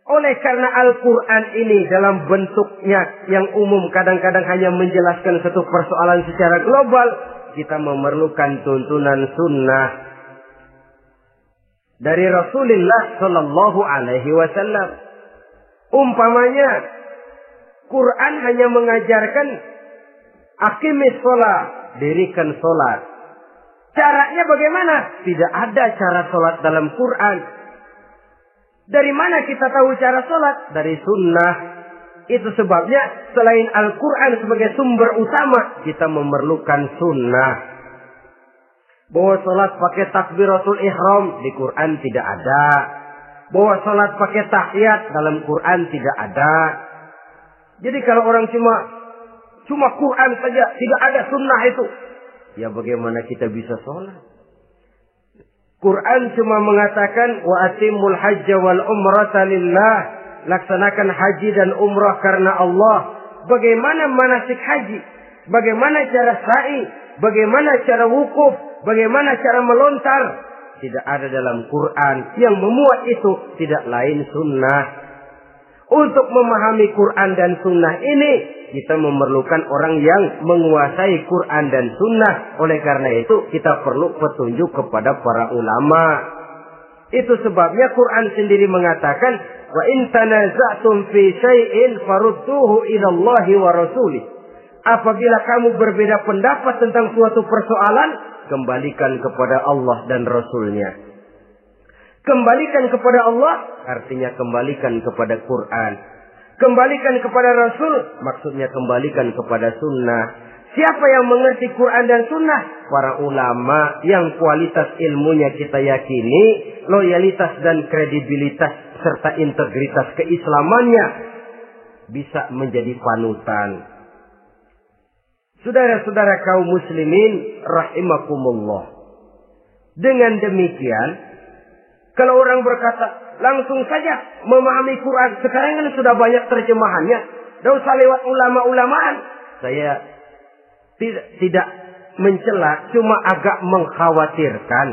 oleh karena Al-Quran ini dalam bentuknya yang umum kadang-kadang hanya menjelaskan satu persoalan secara global, kita memerlukan tuntunan sunnah dari Rasulullah Sallallahu Alaihi Wasallam. Umpamanya, Quran hanya mengajarkan aqimis sholat, dirikan sholat. Caranya bagaimana? Tidak ada cara sholat dalam Quran. Dari mana kita tahu cara sholat? Dari sunnah. Itu sebabnya selain Al-Quran sebagai sumber utama, kita memerlukan sunnah. Bahwa sholat pakai takbiratul ihram di Quran tidak ada. Bahwa sholat pakai tahiyat dalam Quran tidak ada. Jadi kalau orang cuma Quran saja, tidak ada sunnah itu, ya bagaimana kita bisa sholat? Quran cuma mengatakan wa atimul hajja wal umrata lillah, laksanakan haji dan umrah karena Allah. Bagaimana manasik haji? Bagaimana cara sa'i? Bagaimana cara wukuf? Bagaimana cara melontar? Tidak ada dalam Quran. Yang memuat itu tidak lain sunnah. Untuk memahami Quran dan sunnah ini, kita memerlukan orang yang menguasai Quran dan sunnah. Oleh karena itu, kita perlu petunjuk kepada para ulama. Itu sebabnya Quran sendiri mengatakan, wa in tanaza'tum fi syai'in farudduhu ila Allahi wa rasulih. Apabila kamu berbeda pendapat tentang suatu persoalan, kembalikan kepada Allah dan Rasulnya. Kembalikan kepada Allah artinya kembalikan kepada Quran. Kembalikan kepada Rasul maksudnya kembalikan kepada sunnah. Siapa yang mengerti Quran dan sunnah? Para ulama yang kualitas ilmunya kita yakini, loyalitas dan kredibilitas serta integritas keislamannya bisa menjadi panutan. Saudara-saudara kaum muslimin rahimakumullah. Dengan demikian, kalau orang berkata langsung saja memahami Quran, sekarang kan sudah banyak terjemahannya, tidak usah lewat ulama-ulamaan. Saya tidak mencela, cuma agak mengkhawatirkan.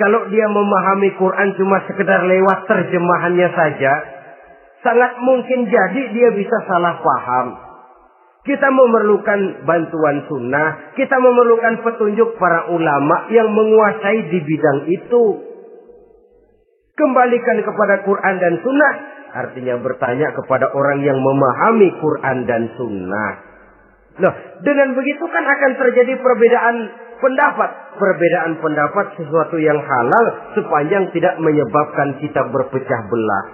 Kalau dia memahami Quran cuma sekedar lewat terjemahannya saja, sangat mungkin jadi dia bisa salah paham. Kita memerlukan bantuan sunnah, kita memerlukan petunjuk para ulama yang menguasai di bidang itu. Kembalikan kepada Quran dan sunnah, artinya bertanya kepada orang yang memahami Quran dan sunnah. Loh, dengan begitu kan akan terjadi perbedaan pendapat. Perbedaan pendapat sesuatu yang halal sepanjang tidak menyebabkan kita berpecah belah.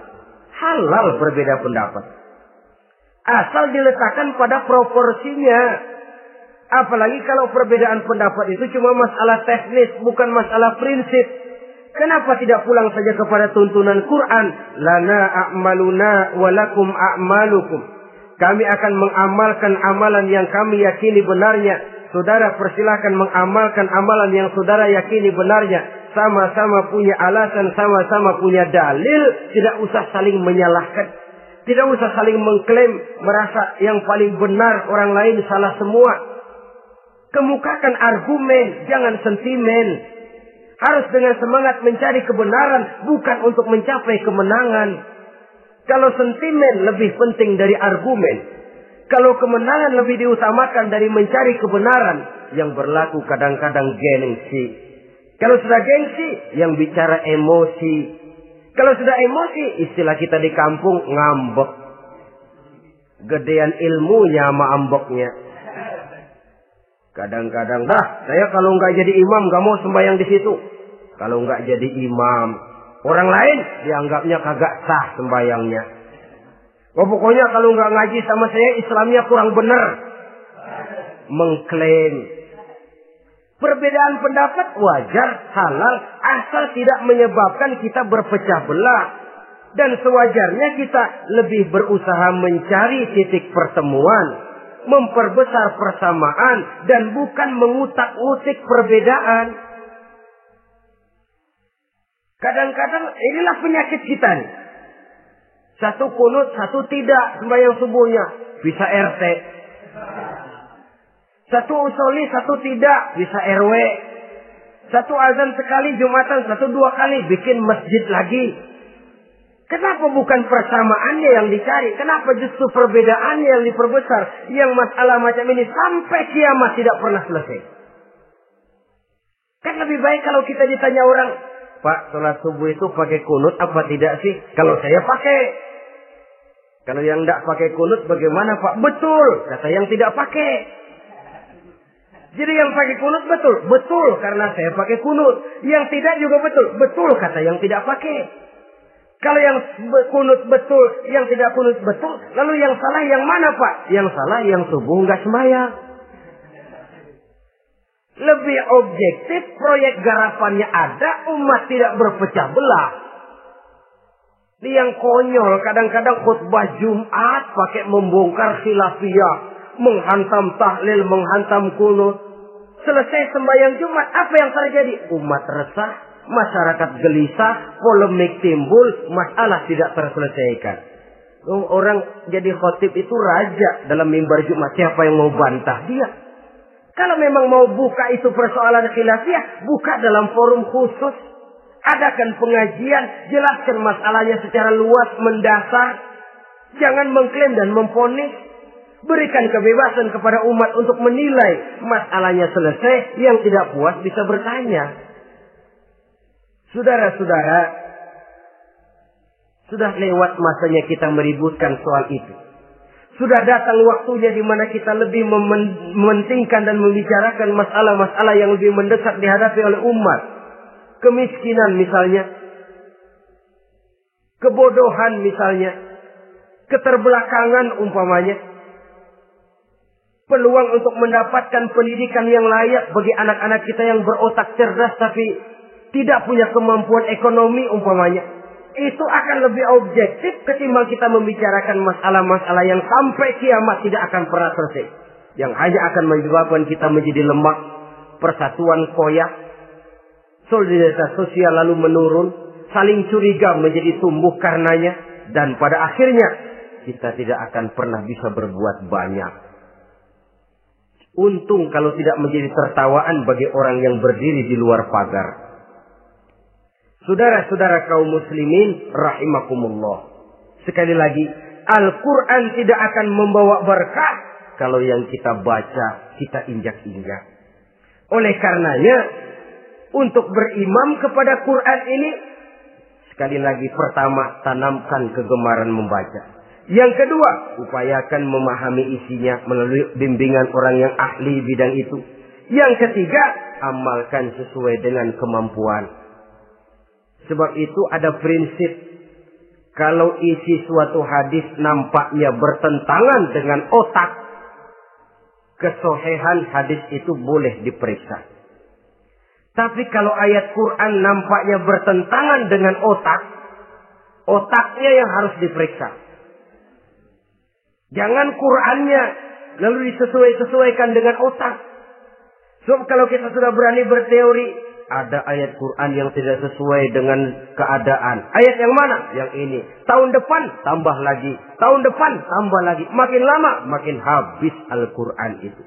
Halal berbeda pendapat. Asal diletakkan pada proporsinya. Apalagi kalau perbedaan pendapat itu cuma masalah teknis, bukan masalah prinsip. Kenapa tidak pulang saja kepada tuntunan Quran? Lana a'maluna walakum a'malukum. Kami akan mengamalkan amalan yang kami yakini benarnya. Saudara persilahkan mengamalkan amalan yang saudara yakini benarnya. Sama-sama punya alasan, sama-sama punya dalil. Tidak usah saling menyalahkan. Tidak usah saling mengklaim, merasa yang paling benar, orang lain salah semua. Kemukakan argumen, jangan sentimen. Harus dengan semangat mencari kebenaran, bukan untuk mencapai kemenangan. Kalau sentimen lebih penting dari argumen. Kalau kemenangan lebih diutamakan dari mencari kebenaran. Yang berlaku kadang-kadang gengsi. Kalau sudah gengsi, yang bicara emosi. Kalau sudah emosi, istilah kita di kampung, ngambek. Gedean ilmunya sama ambeknya. Kadang-kadang, saya kalau nggak jadi imam, nggak mau sembahyang di situ. Kalau nggak jadi imam, orang lain dianggapnya kagak sah sembayangnya. Pokoknya kalau nggak ngaji sama saya, Islamnya kurang benar. Mengklaim. Perbedaan pendapat wajar, halal, asal tidak menyebabkan kita berpecah belah. Dan sewajarnya kita lebih berusaha mencari titik pertemuan, memperbesar persamaan, dan bukan mengutak-utik perbedaan. Kadang-kadang inilah penyakit kita nih. Satu kunut, satu tidak sembahyang subuhnya. Bisa RT. Satu usoli, satu tidak. Bisa RW. Satu azan sekali Jumatan, satu dua kali. Bikin masjid lagi. Kenapa bukan persamaannya yang dicari? Kenapa justru perbedaannya yang diperbesar? Yang masalah macam ini sampai kiamat tidak pernah selesai. Kan lebih baik kalau kita ditanya orang, Pak, sholat subuh itu pakai kunut apa tidak sih? Kalau saya pakai. Kalau yang tidak pakai kunut bagaimana Pak? Betul, kata yang tidak pakai. Jadi yang pakai kunut betul. Betul, karena saya pakai kunut. Yang tidak juga betul. Betul, kata yang tidak pakai. Kalau yang kunut betul, yang tidak kunut betul. Lalu yang salah yang mana Pak? Yang salah yang subuh nggak sembahyang. Lebih objektif, proyek garapannya ada, umat tidak berpecah belah. Ini yang konyol, kadang-kadang khutbah Jumat pakai membongkar khilafiyah, menghantam tahlil, menghantam kunut. Selesai sembahyang Jumat, apa yang terjadi? Umat resah, masyarakat gelisah, polemik timbul, masalah tidak terselesaikan. Orang jadi khotib itu raja dalam mimbar Jumat, siapa yang mau bantah dia? Kalau memang mau buka itu persoalan khilafiyah, buka dalam forum khusus. Adakan pengajian, jelaskan masalahnya secara luas, mendasar. Jangan mengklaim dan memponis. Berikan kebebasan kepada umat untuk menilai masalahnya selesai. Yang tidak puas bisa bertanya. Saudara-saudara, sudah lewat masanya kita meributkan soal itu. Sudah datang waktunya di mana kita lebih mementingkan dan membicarakan masalah-masalah yang lebih mendesak dihadapi oleh umat. Kemiskinan misalnya. Kebodohan misalnya. Keterbelakangan umpamanya. Peluang untuk mendapatkan pendidikan yang layak bagi anak-anak kita yang berotak cerdas tapi tidak punya kemampuan ekonomi umpamanya. Itu akan lebih objektif ketimbang kita membicarakan masalah-masalah yang sampai kiamat tidak akan pernah selesai. Yang hanya akan menyebabkan kita menjadi lemah, persatuan koyak, solidaritas sosial lalu menurun, saling curiga menjadi tumbuh karenanya, dan pada akhirnya kita tidak akan pernah bisa berbuat banyak. Untung kalau tidak menjadi tertawaan bagi orang yang berdiri di luar pagar. Saudara-saudara kaum muslimin rahimakumullah. Sekali lagi, Al-Quran tidak akan membawa berkah kalau yang kita baca, kita injak-injak. Oleh karenanya, untuk berimam kepada Quran ini, sekali lagi pertama, tanamkan kegemaran membaca. Yang kedua, upayakan memahami isinya melalui bimbingan orang yang ahli bidang itu. Yang ketiga, amalkan sesuai dengan kemampuan. Sebab itu ada prinsip, kalau isi suatu hadis nampaknya bertentangan dengan otak, kesohihan hadis itu boleh diperiksa. Tapi kalau ayat Quran nampaknya bertentangan dengan otak, otaknya yang harus diperiksa. Jangan Qur'annya lalu disesuaikan dengan otak. Sebab kalau kita sudah berani berteori, ada ayat Quran yang tidak sesuai dengan keadaan. Ayat yang mana? Yang ini. Tahun depan tambah lagi. Tahun depan tambah lagi. Makin lama makin habis Al-Quran itu.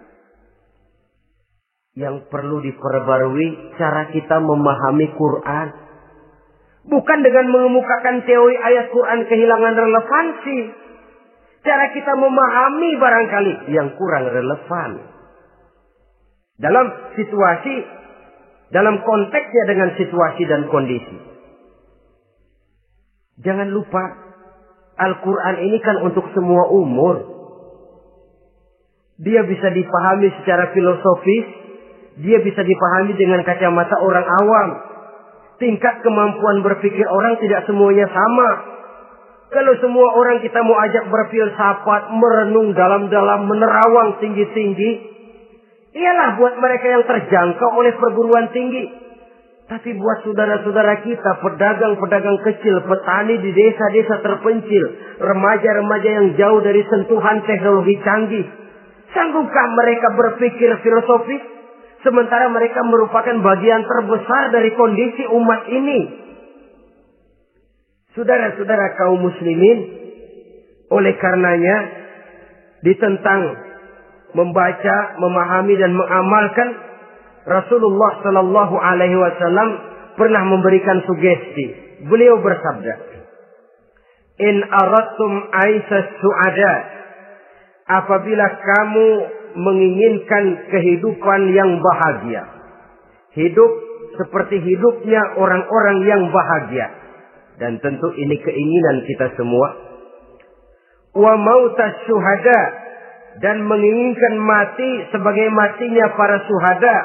Yang perlu diperbarui cara kita memahami Quran. Bukan dengan mengemukakan teori ayat Quran kehilangan relevansi. Cara kita memahami barangkali yang kurang relevan. Dalam situasi, dalam konteksnya dengan situasi dan kondisi. Jangan lupa, Al-Quran ini kan untuk semua umur. Dia bisa dipahami secara filosofis. Dia bisa dipahami dengan kacamata orang awam. Tingkat kemampuan berpikir orang tidak semuanya sama. Kalau semua orang kita mau ajak berfilsafat, merenung dalam-dalam, menerawang tinggi-tinggi, ialah buat mereka yang terjangkau oleh perguruan tinggi. Tapi buat saudara-saudara kita, pedagang-pedagang kecil, petani di desa-desa terpencil, remaja-remaja yang jauh dari sentuhan teknologi canggih, sanggupkah mereka berpikir filosofis? Sementara mereka merupakan bagian terbesar dari kondisi umat ini. Saudara-saudara kaum muslimin, oleh karenanya ditentang membaca, memahami dan mengamalkan, Rasulullah Sallallahu Alaihi Wasallam pernah memberikan sugesti. Beliau bersabda, "In aradtum aisas su'ada," apabila kamu menginginkan kehidupan yang bahagia, hidup seperti hidupnya orang-orang yang bahagia. Dan tentu ini keinginan kita semua. Wa mautas syuhada, dan menginginkan mati sebagai matinya para syuhada,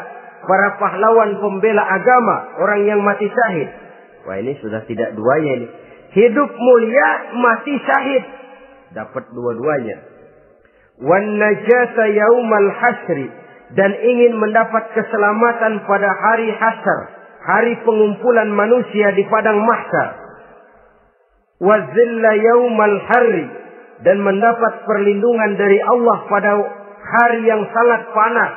para pahlawan pembela agama, orang yang mati syahid. Wah, ini sudah tidak duanya ini. Hidup mulia, mati syahid. Dapat dua-duanya. Wan najata yaumal hasri, dan ingin mendapat keselamatan pada hari hasyar, hari pengumpulan manusia di padang mahsyar. Wazilla yaumal harri, dan mendapat perlindungan dari Allah pada hari yang sangat panas.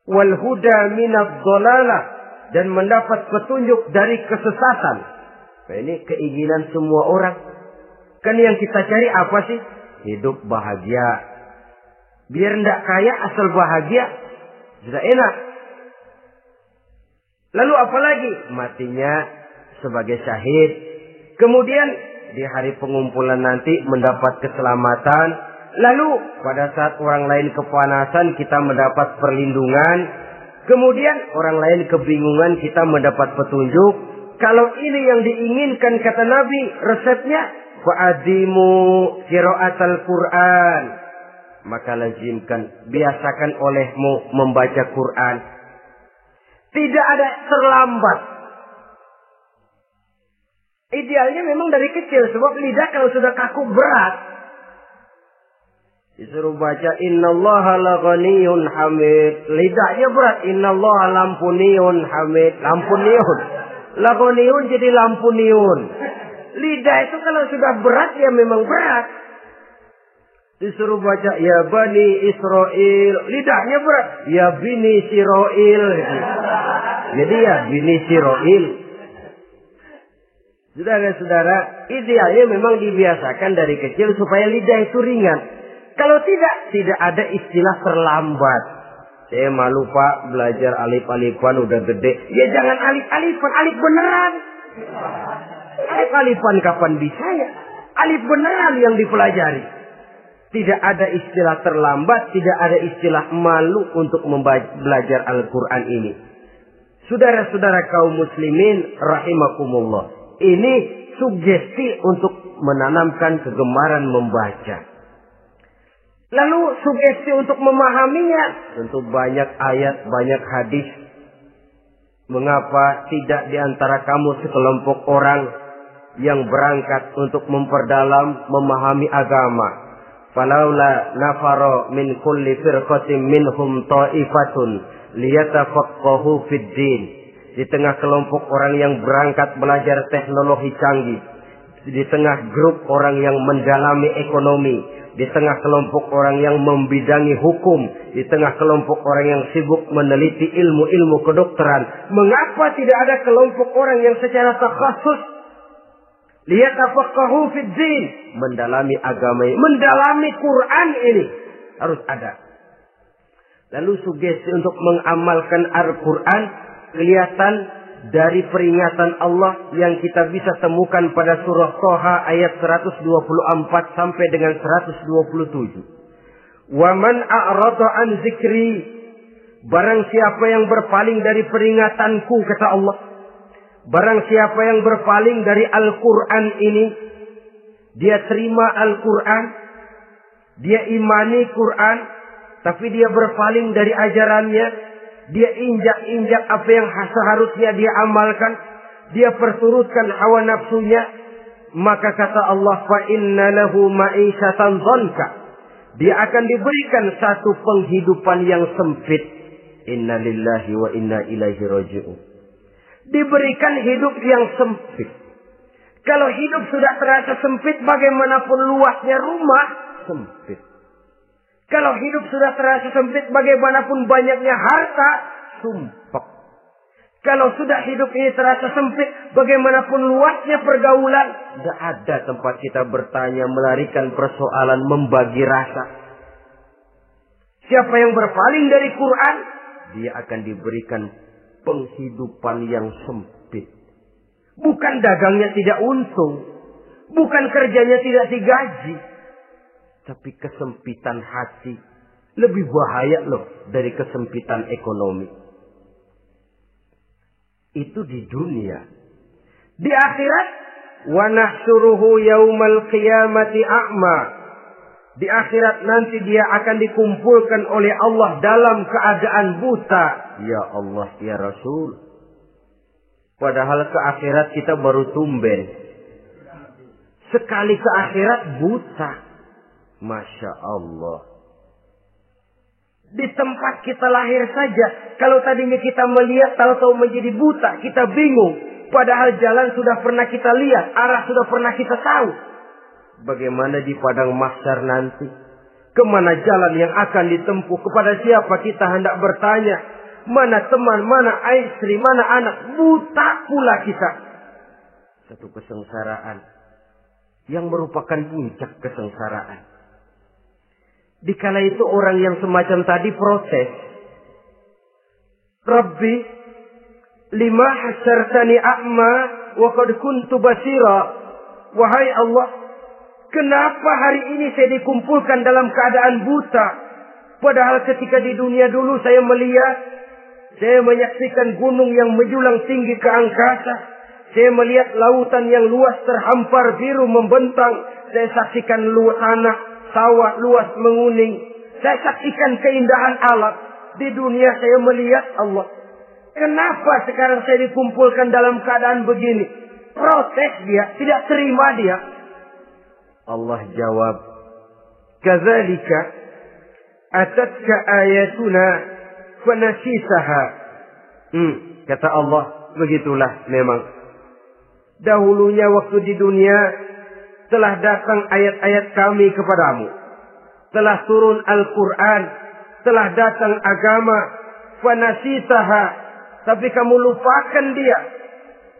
Wal huda minadh dhalalah, dan mendapat petunjuk dari kesesatan. Nah, ini keinginan semua orang. Kan yang kita cari apa sih? Hidup bahagia. Biar tidak kaya asal bahagia, sudah enak. Lalu apa lagi? Matinya sebagai syahid. Kemudian di hari pengumpulan nanti mendapat keselamatan. Lalu pada saat orang lain kepanasan kita mendapat perlindungan. Kemudian orang lain kebingungan kita mendapat petunjuk. Kalau ini yang diinginkan kata Nabi, resepnya fa'adimu qiraatal Quran. Maka lazimkan, biasakan olehmu membaca Quran. Tidak ada terlambat. Idealnya memang dari kecil, sebab lidah kalau sudah kaku berat. Disuruh baca innallaha laghaniyun hamid. Lidahnya berat. Innallaha lampuniyun hamid. Lampuniyun. Laghaniyun jadi lampuniyun. Lidah itu kalau sudah berat ya memang berat. Disuruh baca ya bani Israel. Lidahnya berat. Ya bini Siroil. Jadi ya bini Siroil. Saudara-saudara, idealnya memang dibiasakan dari kecil supaya lidah itu ringan. Kalau tidak ada istilah terlambat. Saya malu Pak, belajar alif-alifan udah gede. Ya jangan alif-alifan, alif beneran. Alif-alifan kapan bisa ya? Alif beneran yang dipelajari. Tidak ada istilah terlambat, tidak ada istilah malu untuk belajar Al-Quran ini. Saudara-saudara kaum muslimin rahimakumullah. Ini sugesti untuk menanamkan kegemaran membaca. Lalu sugesti untuk memahaminya. Tentu banyak ayat, banyak hadis. Mengapa tidak diantara kamu sekelompok orang yang berangkat untuk memperdalam, memahami agama. Falaula nafaro min kulli firqatin minhum ta'ifatun liyatafaqahu fid din. Di tengah kelompok orang yang berangkat belajar teknologi canggih, di tengah grup orang yang mendalami ekonomi, di tengah kelompok orang yang membidangi hukum, di tengah kelompok orang yang sibuk meneliti ilmu-ilmu kedokteran, mengapa tidak ada kelompok orang yang secara takhasus liyatafaqahu fid din, mendalami agama ini, mendalami Quran ini? Harus ada. Lalu sugesti untuk mengamalkan Al-Quran kelihatan dari peringatan Allah yang kita bisa temukan pada surah Toha ayat 124 sampai dengan 127. Wa man a'rada an zikri, barang siapa yang berpaling dari peringatanku, kata Allah. Barang siapa yang berpaling dari Al-Quran ini, dia terima Al-Quran, dia imani Quran, tapi dia berpaling dari ajarannya, dia injak-injak apa yang seharusnya dia amalkan, dia perturutkan hawa nafsunya, maka kata Allah, fa inna lahu ma'isyatan dhanka, dia akan diberikan satu penghidupan yang sempit. Inna lillahi wa inna ilaihi raji'un. Diberikan hidup yang sempit. Kalau hidup sudah terasa sempit, bagaimanapun luasnya rumah, sempit. Kalau hidup sudah terasa sempit, bagaimanapun banyaknya harta, sumpek. Kalau sudah hidup ini terasa sempit, bagaimanapun luasnya pergaulan, tidak ada tempat kita bertanya, melarikan persoalan, membagi rasa. Siapa yang berpaling dari Quran, dia akan diberikan penghidupan yang sempit. Bukan dagangnya tidak untung, bukan kerjanya tidak digaji, tapi kesempitan hati lebih bahaya loh dari kesempitan ekonomi. Itu di dunia. Di akhirat, wa nahsyuruhu yaumal qiyamati a'ma. Di akhirat nanti dia akan dikumpulkan oleh Allah dalam keadaan buta. Ya Allah, ya Rasul. Padahal ke akhirat kita baru tumben. Sekali ke akhirat buta. Masya Allah. Di tempat kita lahir saja, kalau tadinya kita melihat, tahu-tahu menjadi buta, kita bingung. Padahal jalan sudah pernah kita lihat, arah sudah pernah kita tahu. Bagaimana di padang mahsyar nanti? Kemana jalan yang akan ditempuh? Kepada siapa kita hendak bertanya? Mana teman, mana istri, mana anak? Buta pula kita. Satu kesengsaraan yang merupakan puncak kesengsaraan. Dikala itu orang yang semacam tadi protes. Rabbi, lima hasyartani a'ma wa qad kuntu basira. Wahai Allah, kenapa hari ini saya dikumpulkan dalam keadaan buta? Padahal ketika di dunia dulu saya melihat, saya menyaksikan gunung yang menjulang tinggi ke angkasa. Saya melihat lautan yang luas terhampar biru membentang. Saya saksikan tanah, sawah luas menguning. Saya saksikan keindahan alam. Di dunia saya melihat Allah. Kenapa sekarang saya dikumpulkan dalam keadaan begini? Protes dia, tidak terima dia. Allah jawab, kadzalika atatka ayatuna fanasisaha. Kata Allah, begitulah memang. Dahulunya waktu di dunia telah datang ayat-ayat kami kepadamu. Telah turun Al-Quran. Telah datang agama. Fanasisaha. Tapi kamu lupakan dia.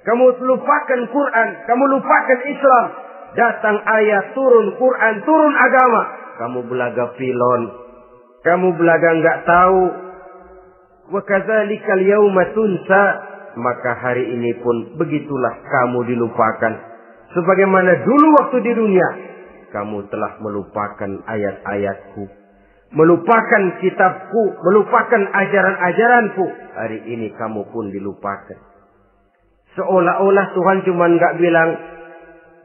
Kamu lupakan Quran. Kamu lupakan Islam. Datang ayat, turun Quran, turun agama. Kamu belaga pilon. Kamu belaga enggak tahu. Wa kadzalikal yauma tunsa. Maka hari ini pun begitulah kamu dilupakan. Sebagaimana dulu waktu di dunia, kamu telah melupakan ayat-ayatku, melupakan kitabku, melupakan ajaran-ajaranku. Hari ini kamu pun dilupakan. Seolah-olah Tuhan cuma nggak bilang,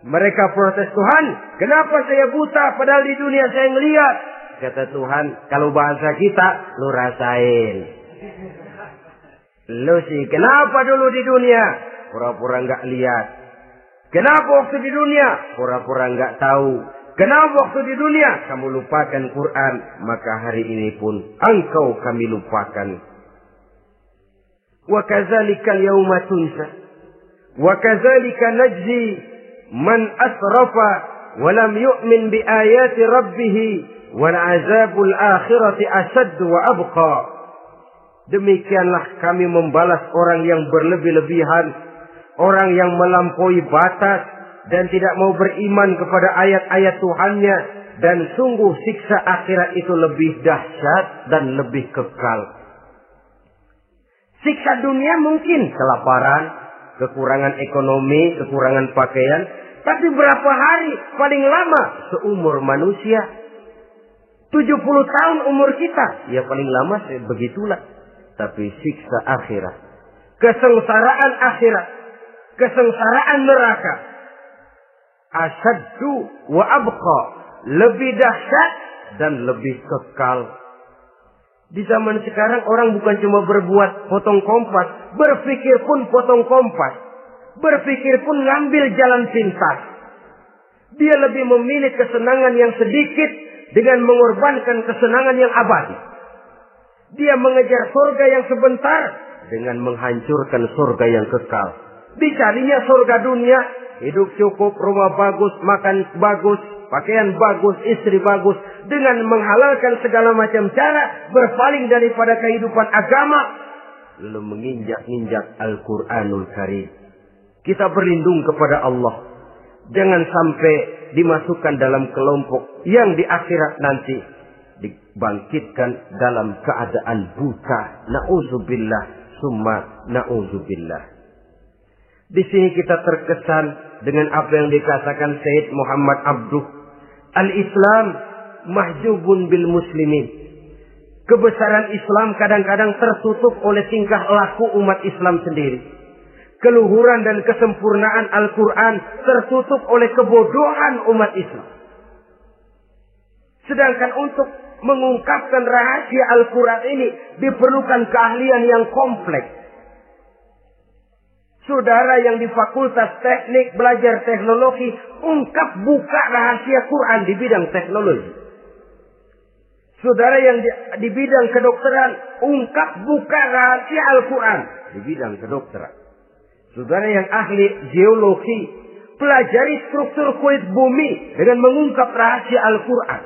mereka protes, Tuhan, kenapa saya buta padahal di dunia saya ngelihat. Kata Tuhan, kalau bahasa kita, lu rasain. Lu sih, kenapa dulu di dunia? Pura-pura nggak lihat. Kenapa waktu di dunia? Pura-pura nggak tahu. Kenapa waktu di dunia? Kamu lupakan Quran. Maka hari ini pun engkau kami lupakan. Wa kadzalika al-yawma tunsa. Wa kadzalika najzi man asrafa wa lam yu'min bi ayati rabbih wal azabul akhirati asyaddu wa abqa. Demikianlah kami membalas orang yang berlebih-lebihan, orang yang melampaui batas dan tidak mau beriman kepada ayat-ayat Tuhannya, dan sungguh siksa akhirat itu lebih dahsyat dan lebih kekal. Siksa dunia mungkin kelaparan, kekurangan ekonomi, kekurangan pakaian, tapi berapa hari paling lama seumur manusia? 70 tahun umur kita, ya paling lama begitulah. Tapi siksa akhirat, kesengsaraan akhirat, kesengsaraan neraka, asyaddu wa abqa, lebih dahsyat dan lebih kekal. Di zaman sekarang orang bukan cuma berbuat potong kompas, berpikir pun potong kompas, berpikir pun ngambil jalan pintas. Dia lebih memilih kesenangan yang sedikit dengan mengorbankan kesenangan yang abadi. Dia mengejar surga yang sebentar dengan menghancurkan surga yang kekal. Dicarinya surga dunia, hidup cukup, rumah bagus, makan bagus, pakaian bagus, istri bagus, dengan menghalalkan segala macam cara, berpaling daripada kehidupan agama, lalu menginjak-injak Al-Quranul Karim. Kita berlindung kepada Allah, jangan sampai dimasukkan dalam kelompok yang di akhirat nanti dibangkitkan dalam keadaan buta. Na'udzubillah summa na'udzubillah. Di sini kita terkesan dengan apa yang dikatakan Sayyid Muhammad Abduh, al-Islam mahjubun bil muslimin. Kebesaran Islam kadang-kadang tertutup oleh tingkah laku umat Islam sendiri. Keluhuran dan kesempurnaan Al-Quran tertutup oleh kebodohan umat Islam. Sedangkan untuk mengungkapkan rahasia Al-Quran ini diperlukan keahlian yang kompleks. Saudara yang di Fakultas Teknik belajar teknologi, ungkap buka rahasia Quran di bidang teknologi. Saudara yang di bidang kedokteran, ungkap buka rahasia Al-Quran di bidang kedokteran. Saudara yang ahli geologi, pelajari struktur kulit bumi dengan mengungkap rahasia Al-Quran.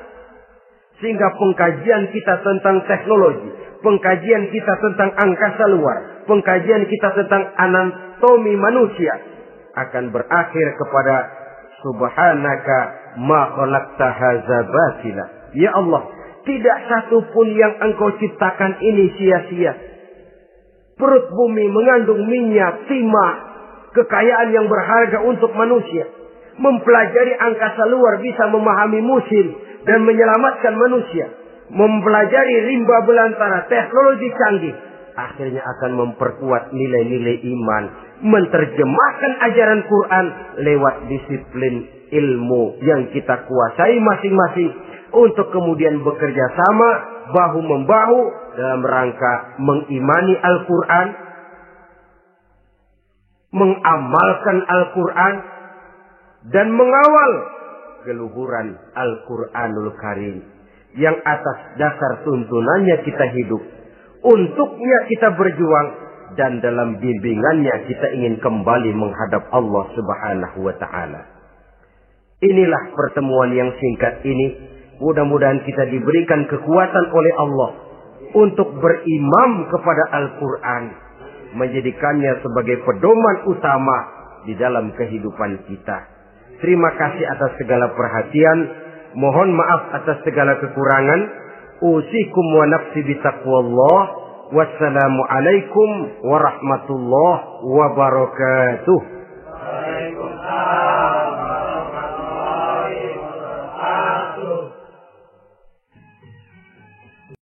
Sehingga pengkajian kita tentang teknologi, pengkajian kita tentang angkasa luar, pengkajian kita tentang anatomi manusia akan berakhir kepada subhanaka ma khalaqta hadza batila. Ya Allah, tidak satu pun yang Engkau ciptakan ini sia-sia. Perut bumi mengandung minyak, timah, kekayaan yang berharga untuk manusia. Mempelajari angkasa luar bisa memahami musim dan menyelamatkan manusia. Mempelajari rimba belantara, teknologi canggih, akhirnya akan memperkuat nilai-nilai iman. Menerjemahkan ajaran Quran lewat disiplin ilmu yang kita kuasai masing-masing, untuk kemudian bekerja sama bahu-membahu dalam rangka mengimani Al-Quran, mengamalkan Al-Quran, dan mengawal keluhuran Al-Quranul Karim yang atas dasar tuntunannya kita hidup, untuknya kita berjuang, dan dalam bimbingannya kita ingin kembali menghadap Allah Subhanahu wa Ta'ala. Inilah pertemuan yang singkat ini. Mudah-mudahan kita diberikan kekuatan oleh Allah untuk berimam kepada Al-Quran, menjadikannya sebagai pedoman utama di dalam kehidupan kita. Terima kasih atas segala perhatian. Mohon maaf atas segala kekurangan. Usikum wa nafsi bitaqwallah. Wassalamualaikum warahmatullahi wabarakatuh.